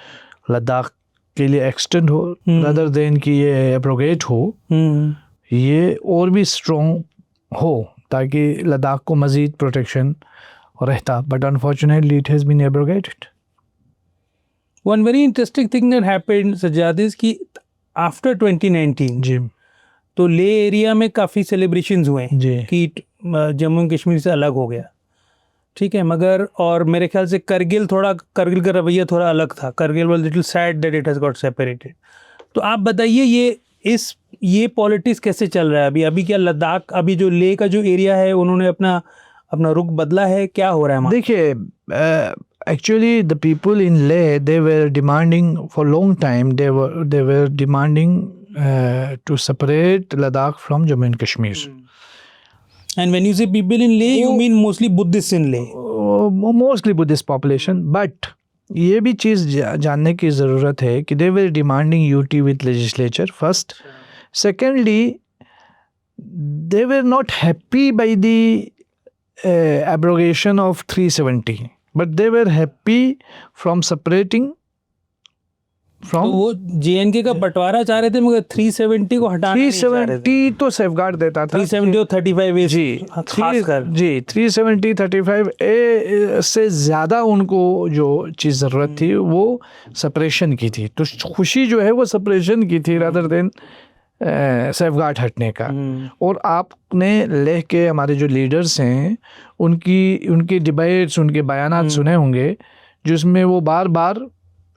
लद्दाख के लिए एक्सटेंड हो, रादर देन कि ये एब्रोगेट हो, ये और भी स्ट्रॉन्ग हो ताकि लद्दाख को मज़ीद प्रोटेक्शन रहता। But unfortunately it has been abrogated. One very interesting thing that happened, Sajjad, is कि आफ्टर 2019 जी, तो ले एरिया में काफ़ी सेलिब्रेशंस हुए जी, कि जम्मू एंड कश्मीर से अलग हो गया, ठीक है। मगर और मेरे ख्याल से करगिल का रवैया थोड़ा अलग था। Kargil was little sad that it has got separated. तो आप बताइए ये पॉलिटिक्स कैसे चल रहा है अभी क्या लद्दाख, अभी जो ले का जो एरिया है उन्होंने अपना रुख बदला है, क्या हो रहा है? देखिए actually the people in Leh, they were demanding for long time, they were demanding to separate Ladakh from Jammu and Kashmir. And when you say people in Leh, you mean mostly Buddhists in Leh? Mostly Buddhist population, but ये भी चीज़ जानने की ज़रूरत है कि they were demanding UT with legislature first. Secondly, they were not happy by the abrogation of 370, but they were happy from separating from। तो वो JNK का बंटवारा चाह रहे थे, मगर 370 को हटाना नहीं चाह रहे थे। 370 तो सेफगार्ड देता था, 370 और 35A जी, खासकर जी 370 35A से ज़्यादा उनको जो चीज़ ज़रूरत थी वो सेपरेशन की थी। तो खुशी जो है वो सेपरेशन की थी रादर देन सेफगार्ड हटने का। और आपने लेह के हमारे जो लीडर्स हैं उनकी डिबेट्स, उनके बयानात सुने होंगे, जिसमें वो बार बार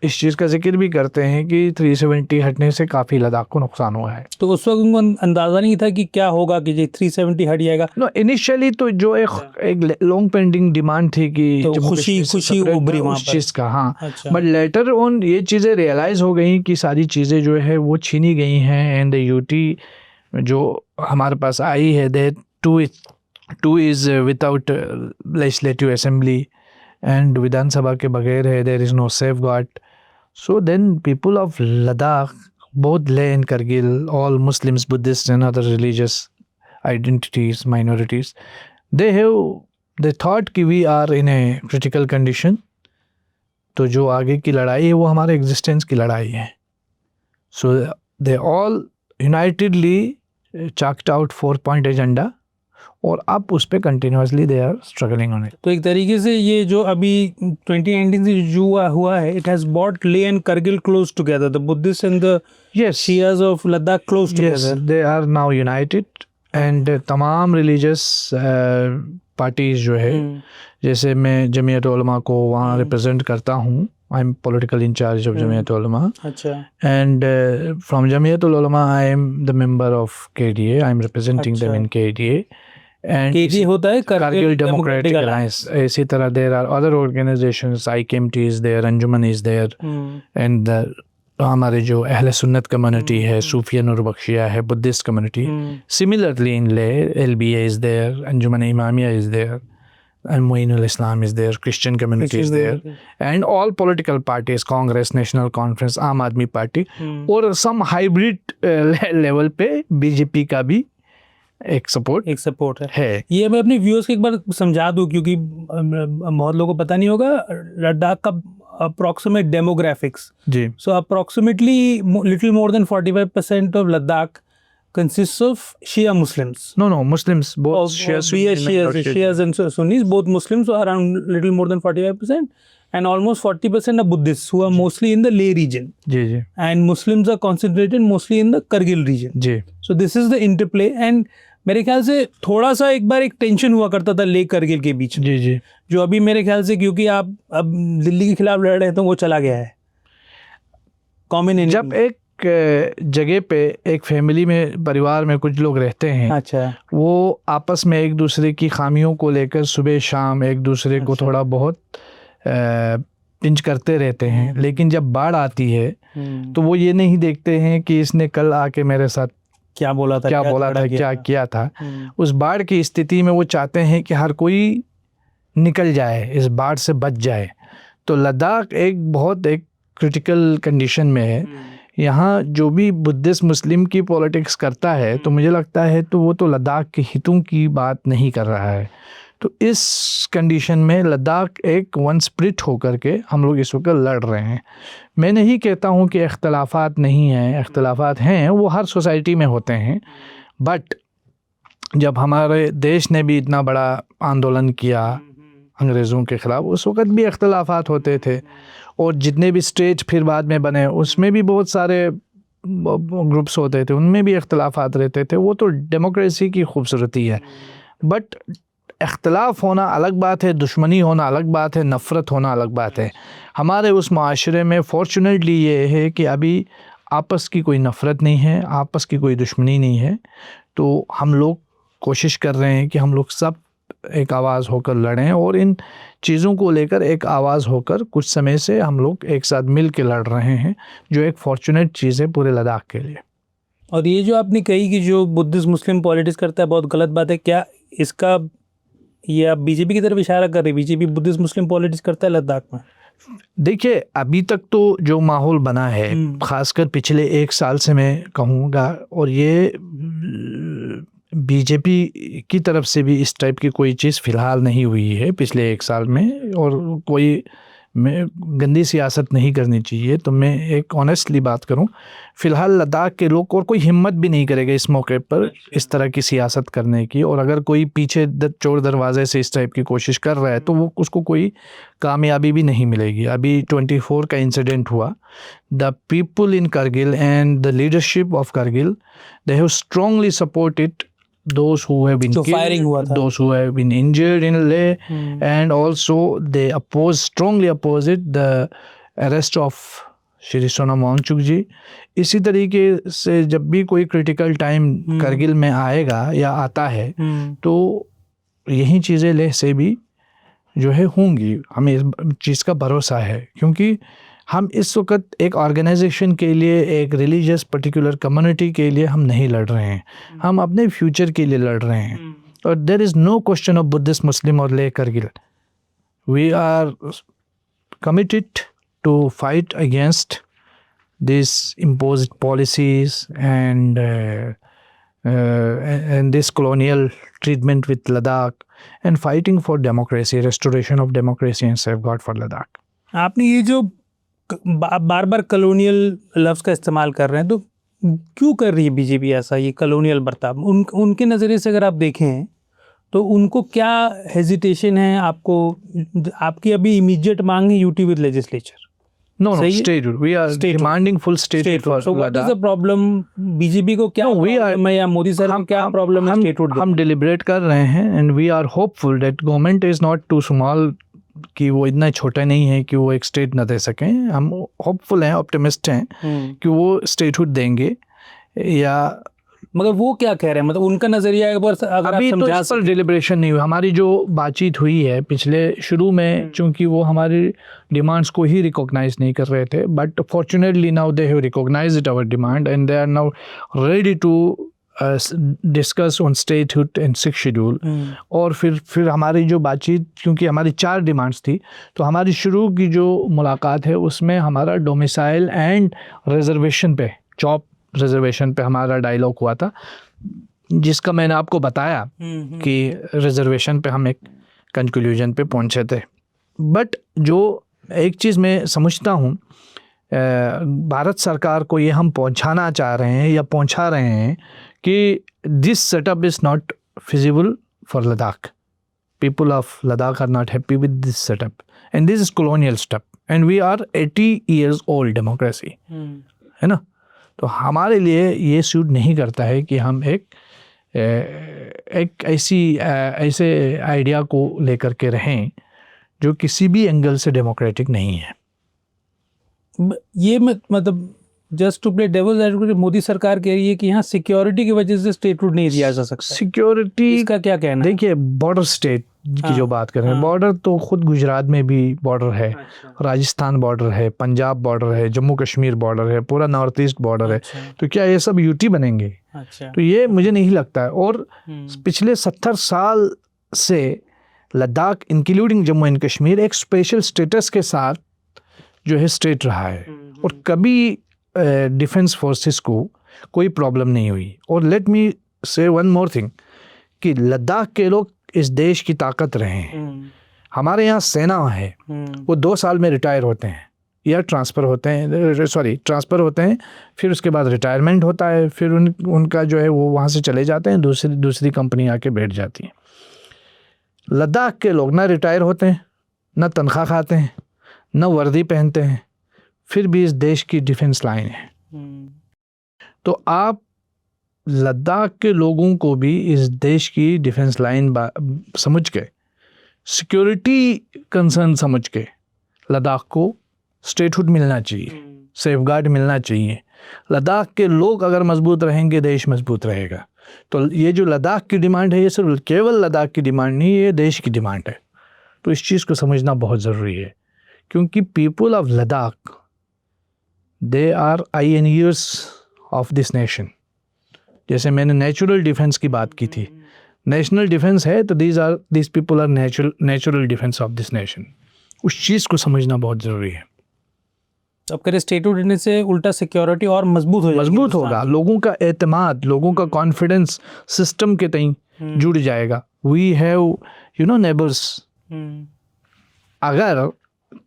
इस चीज़ का जिक्र भी करते हैं कि 370 हटने से काफ़ी लद्दाख को नुकसान हुआ है। तो उस वक्त उनको अंदाज़ा नहीं था कि क्या होगा कि ये 370 हट जाएगा? नो, इनिशियली तो जो एक लॉन्ग पेंडिंग डिमांड थी कि तो खुशी उभरी वहाँ उस चीज़ का, हाँ। अच्छा। बट लेटर ऑन ये चीज़ें रियलाइज़ हो गई कि सारी चीज़ें जो है वो छीनी गई हैं। एंड यूटी जो हमारे पास आई है, that too is without legislative assembly and विधानसभा के बगैर है, there is no safeguard. So then people of Ladakh, both Leh and Kargil, all Muslims, Buddhists and other religious identities, minorities, they thought कि we are in a critical condition. तो जो आगे की लड़ाई है वो हमारे एग्जिस्टेंस की लड़ाई है. So they all unitedly chalked out 4-point agenda और अब उस पे continuously they are struggling on it. तो एक तरीके से ये जो अभी 2019 से जो हुआ है, it has brought Leh and Kargil close together, the Buddhist and the Shias of Ladakh close together. They are now united and तमाम रिलीजियस पार्टीज जो है, जैसे मैं जमीयत उलमा को वहाँ रिप्रेजेंट करता हूँ. I am political incharge of Jamiat Ulama. अच्छा. And from Jamiat Ulama I am the member of KDA. I am representing them in KDA. And KDA होता है Kargil Democratic Alliance. इसी तरह there are other organizations, IKMT is there, Anjuman is there, and हमारे जो अहले सुन्नत community है, सूफिया नूर बख्शिया है, Buddhist community. Similarly in Leh, LBA is there, Anjuman Imamiya is there, and Muinul Islam is there, Christian community is there, and all political parties, Congress, National Conference, आम आदमी party, और some hybrid level पे BJP का भी एक support है. ये मैं अपने व्यूअर्स को एक बार समझा दूं, क्योंकि बहुत लोगों को पता नहीं होगा लद्दाख का अप्रॉक्सीमेट डेमोग्राफिक्स. जी. So approximately little more than 45% of Ladakh consists of Shia Muslims. No, Muslims, both Shias and Sunnis, both Muslims, so around little more than 45%, and almost 40% are Buddhists, who are mostly in the Leh region. जी. And Muslims are concentrated mostly in the Kargil region. जी. So this is the interplay, and मेरे ख्याल से थोड़ा सा एक बार एक tension हुआ करता था लेह करगिल के बीच में. जी. जो अभी मेरे ख्याल से, क्योंकि आप अब दिल्ली के खिलाफ लड़ रहे हैं, तो वो चला गया है. कॉमन जब एक जगह पे एक फैमिली में, परिवार में कुछ लोग रहते हैं, अच्छा, वो आपस में एक दूसरे की खामियों को लेकर सुबह शाम एक दूसरे को थोड़ा बहुत पिंच करते रहते हैं. लेकिन जब बाढ़ आती है तो वो ये नहीं देखते हैं कि इसने कल आके मेरे साथ क्या बोला था, क्या किया था. उस बाढ़ की स्थिति में वो चाहते हैं कि हर कोई निकल जाए, इस बाढ़ से बच जाए. तो लद्दाख एक बहुत एक क्रिटिकल कंडीशन में है. यहाँ जो भी बुद्धिस्ट मुस्लिम की पॉलिटिक्स करता है, तो मुझे लगता है तो वो तो लद्दाख के हितों की बात नहीं कर रहा है. तो इस कंडीशन में लद्दाख एक वन स्प्रिट होकर के हम लोग इस वक्त लड़ रहे हैं. मैं नहीं कहता हूँ कि इख्तलाफात नहीं हैं, इख्तलाफात हैं, वो हर सोसाइटी में होते हैं. बट जब हमारे देश ने भी इतना बड़ा आंदोलन किया अंग्रेज़ों के ख़िलाफ़, उस वक्त भी इख्तलाफात होते थे. और जितने भी स्टेट फिर बाद में बने, उसमें भी बहुत सारे ग्रुप्स होते थे, उनमें भी इख्तलाफात रहते थे. वो तो डेमोक्रेसी की खूबसूरती है. बट इख्तलाफ होना अलग बात है, दुश्मनी होना अलग बात है, नफ़रत होना अलग बात है. हमारे उस माशरे में फॉर्चुनेटली ये है कि अभी आपस की कोई नफ़रत नहीं है, आपस की कोई दुश्मनी नहीं है. तो हम लोग कोशिश कर रहे हैं कि हम लोग सब एक आवाज़ होकर लड़ें, और इन चीज़ों को लेकर एक आवाज़ होकर कुछ समय से हम लोग एक साथ मिल के लड़ रहे हैं, जो एक फॉर्चुनेट चीज़ है पूरे लद्दाख के लिए. और ये जो आपने कही कि जो बुद्धिस्ट मुस्लिम पॉलिटिक्स करता है, बहुत गलत बात है. क्या इसका ये आप बीजेपी की तरफ इशारा कर रहे हैं? बीजेपी बुद्धिस्ट मुस्लिम पॉलिटिक्स करता है लद्दाख में? देखिए, अभी तक तो जो माहौल बना है, ख़ासकर पिछले 1 साल से मैं कहूँगा, और ये बीजेपी की तरफ से भी इस टाइप की कोई चीज़ फ़िलहाल नहीं हुई है पिछले 1 साल में, और कोई मैं गंदी सियासत नहीं करनी चाहिए. तो मैं एक ऑनेस्टली बात करूं, फ़िलहाल लद्दाख के लोग और कोई हिम्मत भी नहीं करेगा इस मौके पर इस तरह की सियासत करने की. और अगर कोई पीछे चोर दरवाजे से इस टाइप की कोशिश कर रहा है, तो वो उसको कोई कामयाबी भी नहीं मिलेगी. अभी 24 का इंसिडेंट हुआ. The people in Kargil and the leadership of Kargil, they have strongly supported those who have been killed, those who have been injured in Leh, and also they strongly opposed the arrest of Shri Sonam Wangchuk ji. इसी तरीके से जब भी कोई critical time Kargil में आएगा या आता है, तो यही चीज़ें लेह से भी जो है होंगी. हमें इस चीज़ का भरोसा है, क्योंकि हम इस वक्त एक ऑर्गेनाइजेशन के लिए, एक रिलीजियस पर्टिकुलर कम्युनिटी के लिए हम नहीं लड़ रहे हैं, हम अपने फ्यूचर के लिए लड़ रहे हैं. और there is no question of Buddhist Muslim और Leh Kargil. We are committed to fight against this imposed policies and and this colonial treatment with Ladakh and fighting for democracy, restoration of democracy and safeguard for Ladakh. आपने ये जो बार बार colonial लफ्ज़ का इस्तेमाल कर रहे हैं, तो क्यों कर रही है बीजेपी ऐसा, ये कलोनियल बर्ताव? उनके नज़रिए से अगर आप देखें तो उनको क्या हेजिटेशन है? आपकी अभी इमीडिएट मांग है यूटी विद लेजिस्लेचर? No, सही है? statehood. We are demanding full statehood for So what is Ladakh. the problem? BJP को क्या problem है या मोदी सर को क्या प्रॉब्लम है स्टेटहुड? हम डिलिब्रेट कर रहे हैं and we are hopeful that government is not too small कि वो इतना छोटा नहीं है कि वो एक स्टेट न दे सकें. हम होपफुल हैं, ऑप्टिमिस्ट हैं कि वो स्टेटहुड देंगे. या मगर वो क्या कह रहे हैं, मतलब उनका नजरिया है, अगर अभी आप तो समझा इस पर डिलिब्रेशन नहीं हुई. हमारी जो बातचीत हुई है पिछले शुरू में, चूंकि वो हमारी डिमांड्स को ही रिकॉग्नाइज नहीं कर रहे थे, but fortunately now they have recognised our demand and they are now ready to discuss on statehood and 6th schedule. और फिर हमारी जो बातचीत, क्योंकि हमारी 4 डिमांड्स थी, तो हमारी शुरू की जो मुलाकात है उसमें हमारा डोमिसाइल एंड रिजर्वेशन पे, जॉब रिजर्वेशन पे हमारा डायलॉग हुआ था, जिसका मैंने आपको बताया कि रिजर्वेशन पे हम एक कंक्लूजन पे पहुंचे थे. बट जो एक चीज़ मैं समझता हूँ, भारत सरकार को ये हम पहुंचाना चाह रहे हैं या पहुंचा रहे हैं कि this setup is not feasible for Ladakh. People of Ladakh are not happy with this setup and this is colonial step and we are 80 years old democracy, है ना. तो हमारे लिए ये सूट नहीं करता है कि हम एक ऐसे आइडिया को लेकर के रहें जो किसी भी एंगल से डेमोक्रेटिक नहीं है. ये मतलब just to play devil's advocate, Modi सरकार कह रही है कि यहाँ सिक्योरिटी की वजह से स्टेटहुड नहीं दिया जा सकता. सिक्योरिटी इसका क्या कहना है? देखिए, बॉर्डर स्टेट की जो बात कर रहे हैं, बॉर्डर तो खुद गुजरात में भी बॉर्डर है, राजस्थान बॉर्डर है, पंजाब बॉर्डर है, जम्मू कश्मीर बॉर्डर है, पूरा नॉर्थ ईस्ट बॉर्डर है. तो क्या ये सब यूटी बनेंगे? तो ये मुझे नहीं लगता है. और पिछले 70 साल से लद्दाख इंक्लूडिंग जम्मू एंड कश्मीर एक स्पेशल स्टेटस के साथ जो है स्टेट रहा है, और कभी डिफेंस फोर्सेस को कोई प्रॉब्लम नहीं हुई. और लेट मी से वन मोर थिंग कि लद्दाख के लोग इस देश की ताकत रहे हैं. हमारे यहाँ सेना है, वो 2 साल में रिटायर होते हैं या ट्रांसफ़र होते हैं, फिर उसके बाद रिटायरमेंट होता है, फिर उनका जो है वो वहाँ से चले जाते हैं, दूसरी कंपनी आके बैठ जाती है. लद्दाख के लोग ना रिटायर होते हैं, ना तनख्वाह खाते हैं, ना वर्दी पहनते हैं, फिर भी इस देश की डिफेंस लाइन है. तो आप लद्दाख के लोगों को भी इस देश की डिफेंस लाइन समझ के, सिक्योरिटी कंसर्न समझ के, लद्दाख को स्टेटहुड मिलना चाहिए, सेफगार्ड मिलना चाहिए. लद्दाख के लोग अगर मजबूत रहेंगे, देश मजबूत रहेगा. तो ये जो लद्दाख की डिमांड है, ये सिर्फ केवल लद्दाख की डिमांड नहीं, ये देश की डिमांड है. तो इस चीज़ को समझना बहुत ज़रूरी है, क्योंकि people of Ladakh they are pioneers of this nation. जैसे मैंने नेचुरल डिफेंस की बात की थी, नेशनल डिफेंस है तो these people are natural defence of this nation. उस चीज़ को समझना बहुत ज़रूरी है. अब करें स्टेटहुड देने से उल्टा सिक्योरिटी और मजबूत होगा, लोगों का एतमाद, लोगों का कॉन्फिडेंस सिस्टम के तई जुड़ जाएगा. We have neighbours. अगर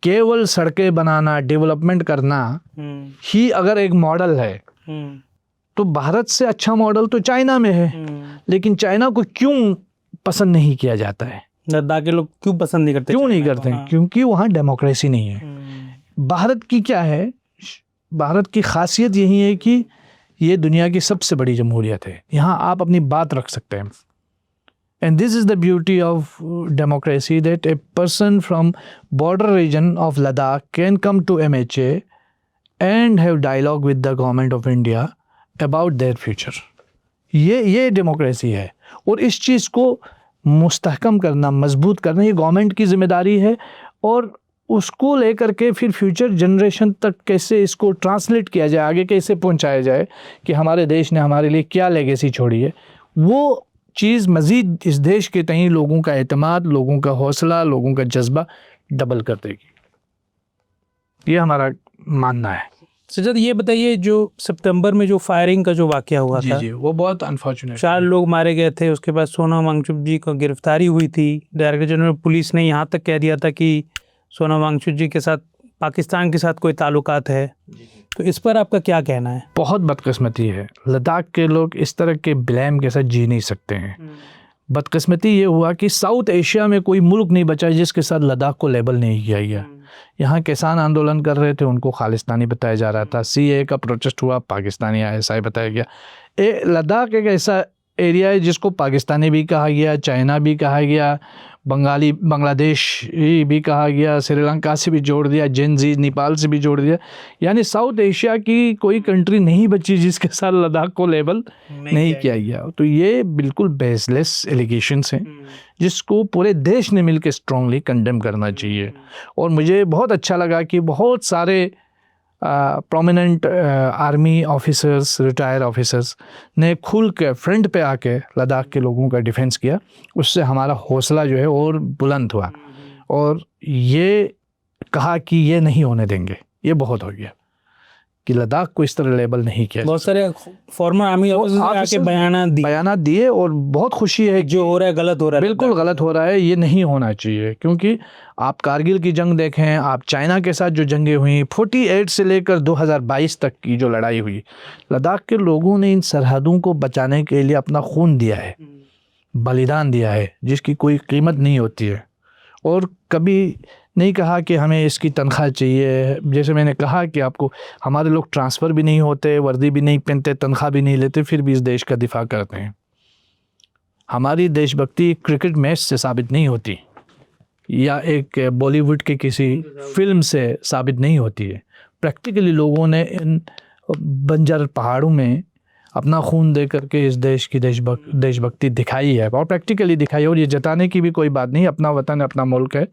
केवल सड़कें बनाना, डेवलपमेंट करना ही अगर एक मॉडल है, तो भारत से अच्छा मॉडल तो चाइना में है. लेकिन चाइना को क्यों पसंद नहीं किया जाता है? लद्दाख के लोग क्यों पसंद नहीं करते? क्यों नहीं करते? क्योंकि वहाँ डेमोक्रेसी नहीं है. भारत की क्या है? भारत की खासियत यही है कि ये दुनिया की सबसे बड़ी जमहूरियत है. यहाँ आप अपनी बात रख सकते हैं. And this is the beauty of democracy, that a person from border region of Ladakh can come to MHA and have dialogue with the government of India about their future. ये डेमोक्रेसी है. और इस चीज़ को मुस्तहकम करना, मजबूत करना, ये government की जिम्मेदारी है. और उसको लेकर के फिर फ्यूचर जनरेशन तक कैसे इसको ट्रांसलेट किया जाए, आगे कैसे पहुंचाया जाए कि हमारे देश ने हमारे लिए क्या लेगेसी छोड़ी है, वो चीज़ मज़ीद इस देश के तई लोगों का एतमाद, लोगों का हौसला, लोगों का जज्बा डबल कर देगी. ये हमारा मानना है. सज्जद, ये बताइए जो सितंबर में जो फायरिंग का जो वाकया हुआ जी था, जी, वो बहुत अनफॉर्चुनेट 4 लोग मारे गए थे, उसके बाद सोनम वांगचुक जी को गिरफ्तारी हुई थी। डायरेक्टर जनरल पुलिस ने यहाँ तक कह दिया था कि सोनम वांगचुक जी के साथ पाकिस्तान के साथ कोई ताल्लुकात है। तो इस पर आपका क्या कहना है? बहुत बदकिस्मती है, लद्दाख के लोग इस तरह के ब्लेम के साथ जी नहीं सकते हैं। बदकिस्मती ये हुआ कि साउथ एशिया में कोई मुल्क नहीं बचा जिसके साथ लद्दाख को लेबल नहीं किया गया। यहाँ किसान आंदोलन कर रहे थे, उनको खालिस्तानी बताया जा रहा था। सीए का प्रोटेस्ट हुआ, पाकिस्तानी ISI बताया गया। लद्दाख एक ऐसा एरिया है जिसको पाकिस्तानी भी कहा गया, चाइना भी कहा गया, बांग्लादेश भी कहा गया, श्रीलंका से भी जोड़ दिया, जेनजी नेपाल से भी जोड़ दिया। यानी साउथ एशिया की कोई कंट्री नहीं बची जिसके साथ लद्दाख को लेबल नहीं किया गया। तो ये बिल्कुल बेसलेस एलिगेशंस हैं जिसको पूरे देश ने मिलकर स्ट्रांगली कंडेम करना चाहिए। और मुझे बहुत अच्छा लगा कि बहुत सारे prominent army officers, retire officers ने खुल के फ्रंट पे आके लद्दाख के लोगों का डिफेंस किया। उससे हमारा हौसला जो है और बुलंद हुआ और ये कहा कि ये नहीं होने देंगे, ये बहुत हो गया कि लद्दाख को इस तरह लेबल नहीं किया। बहुत सारे फॉर्मर आर्मी ऑफिसर्स आके बयानात दिए और बहुत खुशी है। जो हो रहा है गलत हो रहा है, बिल्कुल गलत हो रहा है, ये नहीं होना चाहिए। क्योंकि आप कारगिल की जंग देखें, आप चाइना के साथ जो जंगें हुई, 48 से लेकर 2022 तक की जो लड़ाई हुई, लद्दाख के लोगों ने इन सरहदों को बचाने के लिए अपना खून दिया है, बलिदान दिया है, जिसकी कोई कीमत नहीं होती है। और कभी नहीं कहा कि हमें इसकी तनख्वाह चाहिए। जैसे मैंने कहा कि आपको, हमारे लोग ट्रांसफ़र भी नहीं होते, वर्दी भी नहीं पहनते, तनख्वाह भी नहीं लेते, फिर भी इस देश का दिफा करते हैं। हमारी देशभक्ति क्रिकेट मैच से साबित नहीं होती या एक बॉलीवुड के किसी फिल्म से साबित नहीं होती है। प्रैक्टिकली लोगों ने इन बंजर पहाड़ों में अपना खून दे करके इस देश की देशभक्ति दिखाई है और प्रैक्टिकली दिखाई है। और ये जताने की भी कोई बात नहीं, अपना वतन, अपना मुल्क है।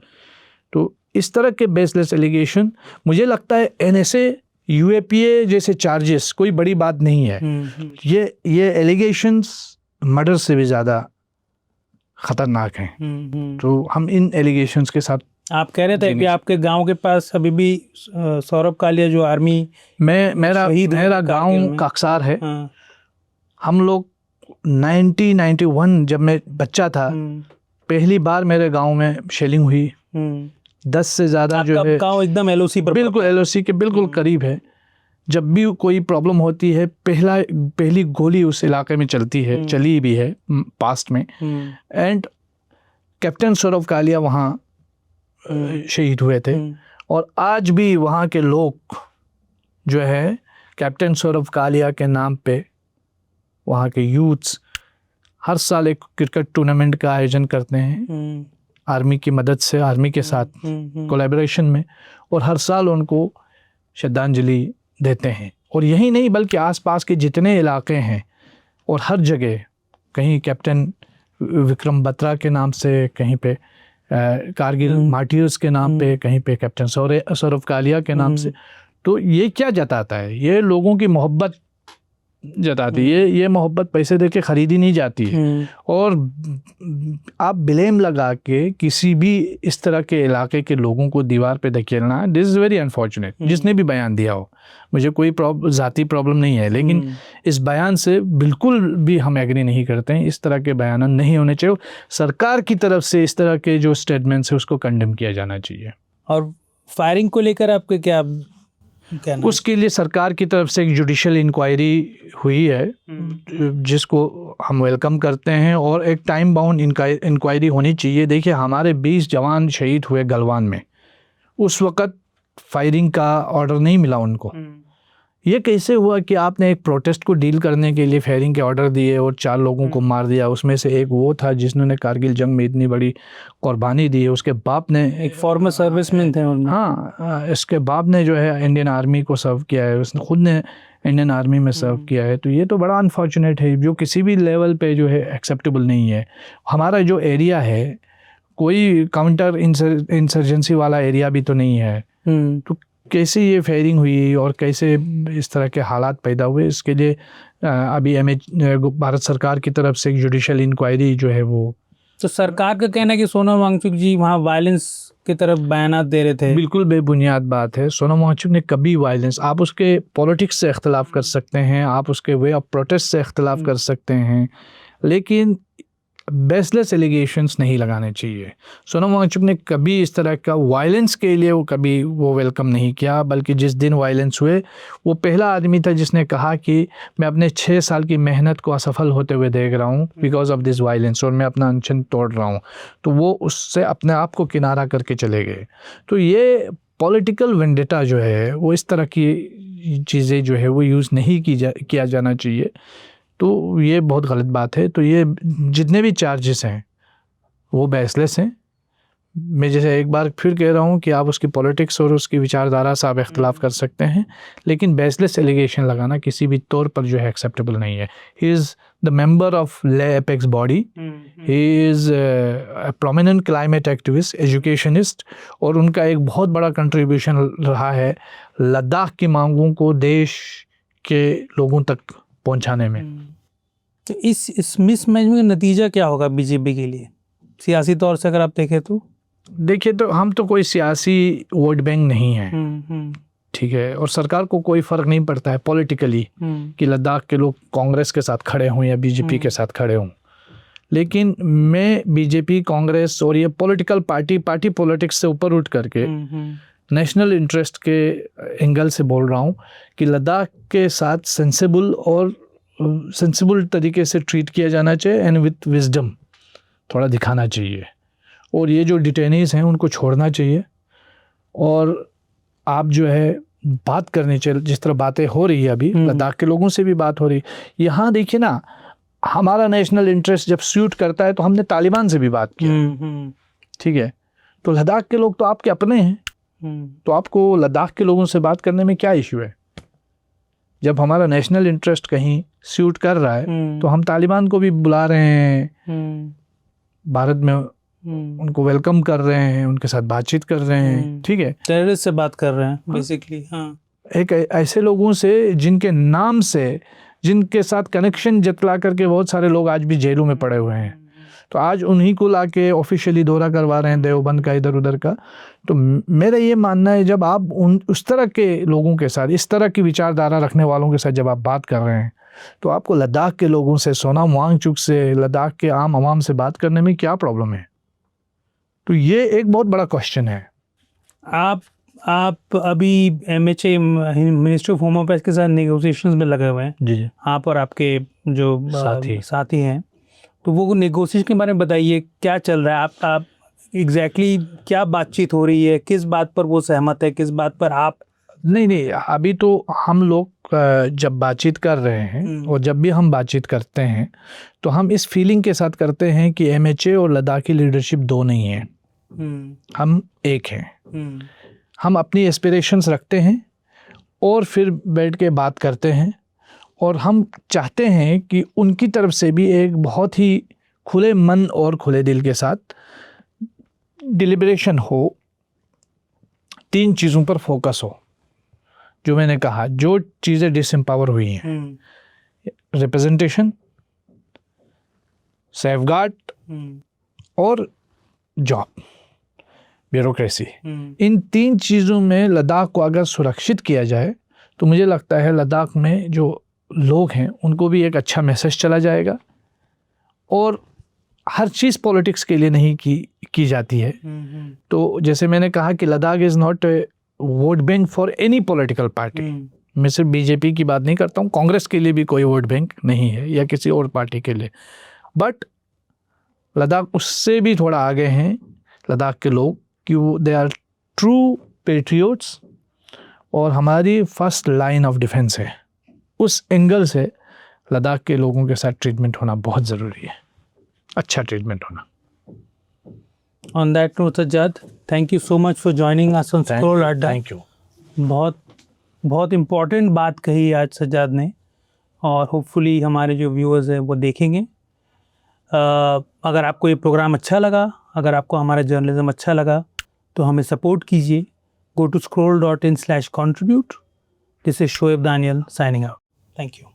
तो इस तरह के बेसलेस एलिगेशन, मुझे लगता है NSA, UAPA जैसे चार्जेस कोई बड़ी बात नहीं है। ये एलिगेशंस मर्डर से भी ज़्यादा ख़तरनाक हैं। तो हम इन एलिगेशंस के साथ, आप कह रहे थे कि आपके गांव के पास अभी भी सौरभ कालिया जो आर्मी मेरा गांव काकसार है। हम लोग 1991 जब मैं बच्चा था, पहली बार मेरे गांव में शेलिंग हुई। 10 से ज़्यादा जो है, गांव एकदम LOC पर, बिल्कुल LOC के बिल्कुल करीब है। जब भी कोई प्रॉब्लम होती है, पहली गोली उस इलाके में चलती है, चली भी है पास्ट में। एंड कैप्टन सौरभ कालिया वहाँ शहीद हुए थे। और आज भी वहाँ के लोग जो है कैप्टन सौरभ कालिया के नाम पे, वहाँ के यूथ्स हर साल एक क्रिकेट टूर्नामेंट का आयोजन करते हैं आर्मी की मदद से, आर्मी के साथ कोलैबोरेशन में, और हर साल उनको श्रद्धांजलि देते हैं। और यही नहीं बल्कि आसपास के जितने इलाके हैं और हर जगह, कहीं कैप्टन विक्रम बत्रा के नाम से, कहीं पे कारगिल मार्टियर्स के नाम पे, कहीं पे कैप्टन सौरभ कालिया के नाम से। तो ये क्या जताता है? ये लोगों की मोहब्बत जताती है। ये मोहब्बत पैसे दे के ख़रीदी नहीं जाती है। और आप ब्लेम लगा के किसी भी इस तरह के इलाके के लोगों को दीवार पे धकेलना, दिस इज़ वेरी अनफॉर्चुनेट। जिसने भी बयान दिया हो, मुझे कोई ज़ाती प्रॉब्लम नहीं है, लेकिन इस बयान से बिल्कुल भी हम एग्री नहीं करते हैं। इस तरह के बयान नहीं होने चाहिए। सरकार की तरफ से इस तरह के जो स्टेटमेंट्स है उसको कंडेम किया जाना चाहिए। और फायरिंग को लेकर आपके क्या कहना? उसके लिए सरकार की तरफ से एक जुडिशियल इंक्वायरी हुई है, जिसको हम वेलकम करते हैं, और एक टाइम बाउंड इंक्वायरी होनी चाहिए। देखिए, हमारे 20 जवान शहीद हुए गलवान में, उस वक़्त फायरिंग का ऑर्डर नहीं मिला उनको। ये कैसे हुआ कि आपने एक प्रोटेस्ट को डील करने के लिए फायरिंग के ऑर्डर दिए और 4 लोगों को मार दिया? उसमें से एक वो था जिन्होंने कारगिल जंग में इतनी बड़ी कुर्बानी दी है। उसके बाप ने, एक फॉर्मर सर्विसमैन थे। हाँ, इसके बाप ने जो है इंडियन आर्मी को सर्व किया है, उसने खुद ने इंडियन आर्मी में सर्व किया है। तो ये तो बड़ा अनफॉर्चुनेट है, जो किसी भी लेवल पे जो है एक्सेप्टेबल नहीं है। हमारा जो एरिया है कोई काउंटर इंसर्जेंसी वाला एरिया भी तो नहीं है। तो कैसे ये फायरिंग हुई और कैसे इस तरह के हालात पैदा हुए, इसके लिए अभी भारत सरकार की तरफ से एक जुडिशियल इंक्वायरी जो है वो। तो सरकार का कहना है कि सोनम वांगचुक जी वहाँ वायलेंस की तरफ बयानात दे रहे थे। बिल्कुल बेबुनियाद बात है। सोनम वांगचुक ने कभी वायलेंस, आप उसके पॉलिटिक्स से इख्तलाफ कर सकते हैं, आप उसके वे ऑफ प्रोटेस्ट से इख्तलाफ कर सकते हैं, लेकिन बेसलेस एलिगेशंस नहीं लगाने चाहिए। सोनम वांगचुक ने कभी इस तरह का वायलेंस के लिए वो वेलकम नहीं किया, बल्कि जिस दिन वायलेंस हुए वो पहला आदमी था जिसने कहा कि मैं अपने 6 साल की मेहनत को असफल होते हुए देख रहा हूँ बिकॉज ऑफ दिस वायलेंस, और मैं अपना अनशन तोड़ रहा हूँ। तो वो उससे अपने आप को किनारा करके चले गए। तो ये पॉलिटिकल वेंडेटा जो है वो इस तरह की चीज़ें जो है वो यूज़ नहीं किया जाना चाहिए। तो ये बहुत गलत बात है। तो ये जितने भी चार्जेस हैं वो बेसलेस हैं। मैं जैसे एक बार फिर कह रहा हूँ कि आप उसकी पॉलिटिक्स और उसकी विचारधारा से आप इख्तलाफ कर सकते हैं, लेकिन बेसलेस एलिगेशन लगाना किसी भी तौर पर जो है एक्सेप्टेबल नहीं है। He is the member of Leh apex body, he is a prominent climate activist, educationist, और उनका एक बहुत बड़ा कंट्रीब्यूशन रहा है लद्दाख की मांगों को देश के लोगों तक पहुंचाने में। तो इस मिसमैनेजमेंट का नतीजा क्या होगा बीजेपी के लिए, सियासी तौर से अगर आप देखें तो? देखिए, तो हम तो कोई सियासी वोट बैंक नहीं है, ठीक है, और सरकार को कोई फ़र्क नहीं पड़ता है पॉलिटिकली कि लद्दाख के लोग कांग्रेस के साथ खड़े हों या बीजेपी के साथ खड़े हों। लेकिन मैं बीजेपी, कांग्रेस और ये पॉलिटिकल पार्टी पॉलिटिक्स से ऊपर उठ करके नेशनल इंटरेस्ट के एंगल से बोल रहा हूँ कि लद्दाख के साथ सेंसिबल तरीके से ट्रीट किया जाना चाहिए एंड विथ विजडम थोड़ा दिखाना चाहिए। और ये जो डिटेनीज हैं उनको छोड़ना चाहिए, और आप जो है बात करनी चाहिए जिस तरह बातें हो रही है अभी, लद्दाख के लोगों से भी बात हो रही है। यहाँ देखिए ना, हमारा नेशनल इंटरेस्ट जब सूट करता है तो हमने तालिबान से भी बात की, ठीक है, तो लद्दाख के लोग तो आपके अपने हैं, तो आपको लद्दाख के लोगों से बात करने में क्या इशू है? जब हमारा नेशनल इंटरेस्ट कहीं सूट कर रहा है तो हम तालिबान को भी बुला रहे हैं, भारत में उनको वेलकम कर रहे हैं, उनके साथ बातचीत कर रहे हैं, ठीक है, टेररिस्ट से बात कर रहे हैं बेसिकली। हाँ, एक ऐसे लोगों से जिनके नाम से, जिनके साथ कनेक्शन जतला करके बहुत सारे लोग आज भी जेलों में पड़े हुए हैं, तो आज उन्हीं को लाके ऑफिशियली दौरा करवा रहे हैं देवबंद का, इधर उधर का। तो मेरा ये मानना है, जब आप उस तरह के लोगों के साथ, इस तरह की विचारधारा रखने वालों के साथ जब आप बात कर रहे हैं, तो आपको लद्दाख के लोगों से, सोनम वांगचुक से, लद्दाख के आम आवाम से बात करने में क्या प्रॉब्लम है? तो ये एक बहुत बड़ा क्वेश्चन है। आप अभी MHA, ministry of home affairs के साथ नेगोशिएशंस में लगे हुए हैं। जी, आप और आपके जो साथी हैं, तो वो नेगोशिएशन के बारे में बताइए, क्या चल रहा है? आप एग्जैक्टली क्या बातचीत हो रही है, किस बात पर वो सहमत है, किस बात पर आप? नहीं, अभी तो हम लोग जब बातचीत कर रहे हैं, और जब भी हम बातचीत करते हैं तो हम इस फीलिंग के साथ करते हैं कि MHA और लद्दाखी लीडरशिप दो नहीं है, हम एक हैं। हम अपनी एस्पिरेशंस रखते हैं और फिर बैठ के बात करते हैं, और हम चाहते हैं कि उनकी तरफ से भी एक बहुत ही खुले मन और खुले दिल के साथ डिलिब्रेशन हो, 3 चीज़ों पर फोकस हो। जो मैंने कहा, जो चीज़ें डिसएम्पावर हुई हैं, रिप्रेजेंटेशन, सेफगार्ड और जॉब, ब्यूरोक्रेसी, इन 3 चीज़ों में लद्दाख को अगर सुरक्षित किया जाए तो मुझे लगता है लद्दाख में जो लोग हैं उनको भी एक अच्छा मैसेज चला जाएगा। और हर चीज़ पॉलिटिक्स के लिए नहीं की जाती है। तो जैसे मैंने कहा कि Ladakh is not a vote bank for any political party. मैं सिर्फ बीजेपी की बात नहीं करता हूँ, कांग्रेस के लिए भी कोई वोट बैंक नहीं है, या किसी और पार्टी के लिए। बट लद्दाख उससे भी थोड़ा आगे हैं, लद्दाख के लोग, कि वो दे आर ट्रू पेट्रियोट्स, और हमारी फर्स्ट लाइन ऑफ डिफेंस है। उस एंगल से लद्दाख के लोगों के साथ ट्रीटमेंट होना बहुत ज़रूरी है, अच्छा ट्रीटमेंट होना। On that note, Sajjad, thank you so much for joining us on Scroll Adda. Thank you. बहुत इम्पोर्टेंट बात कही आज सज्जाद ने, और होपफुली हमारे जो व्यूअर्स हैं वो देखेंगे। अगर आपको ये प्रोग्राम अच्छा लगा, अगर आपको हमारा जर्नलिज्म अच्छा लगा, तो हमें सपोर्ट कीजिए। Go to scroll.in/contribute. This is Shoaib Daniel signing out. Thank you.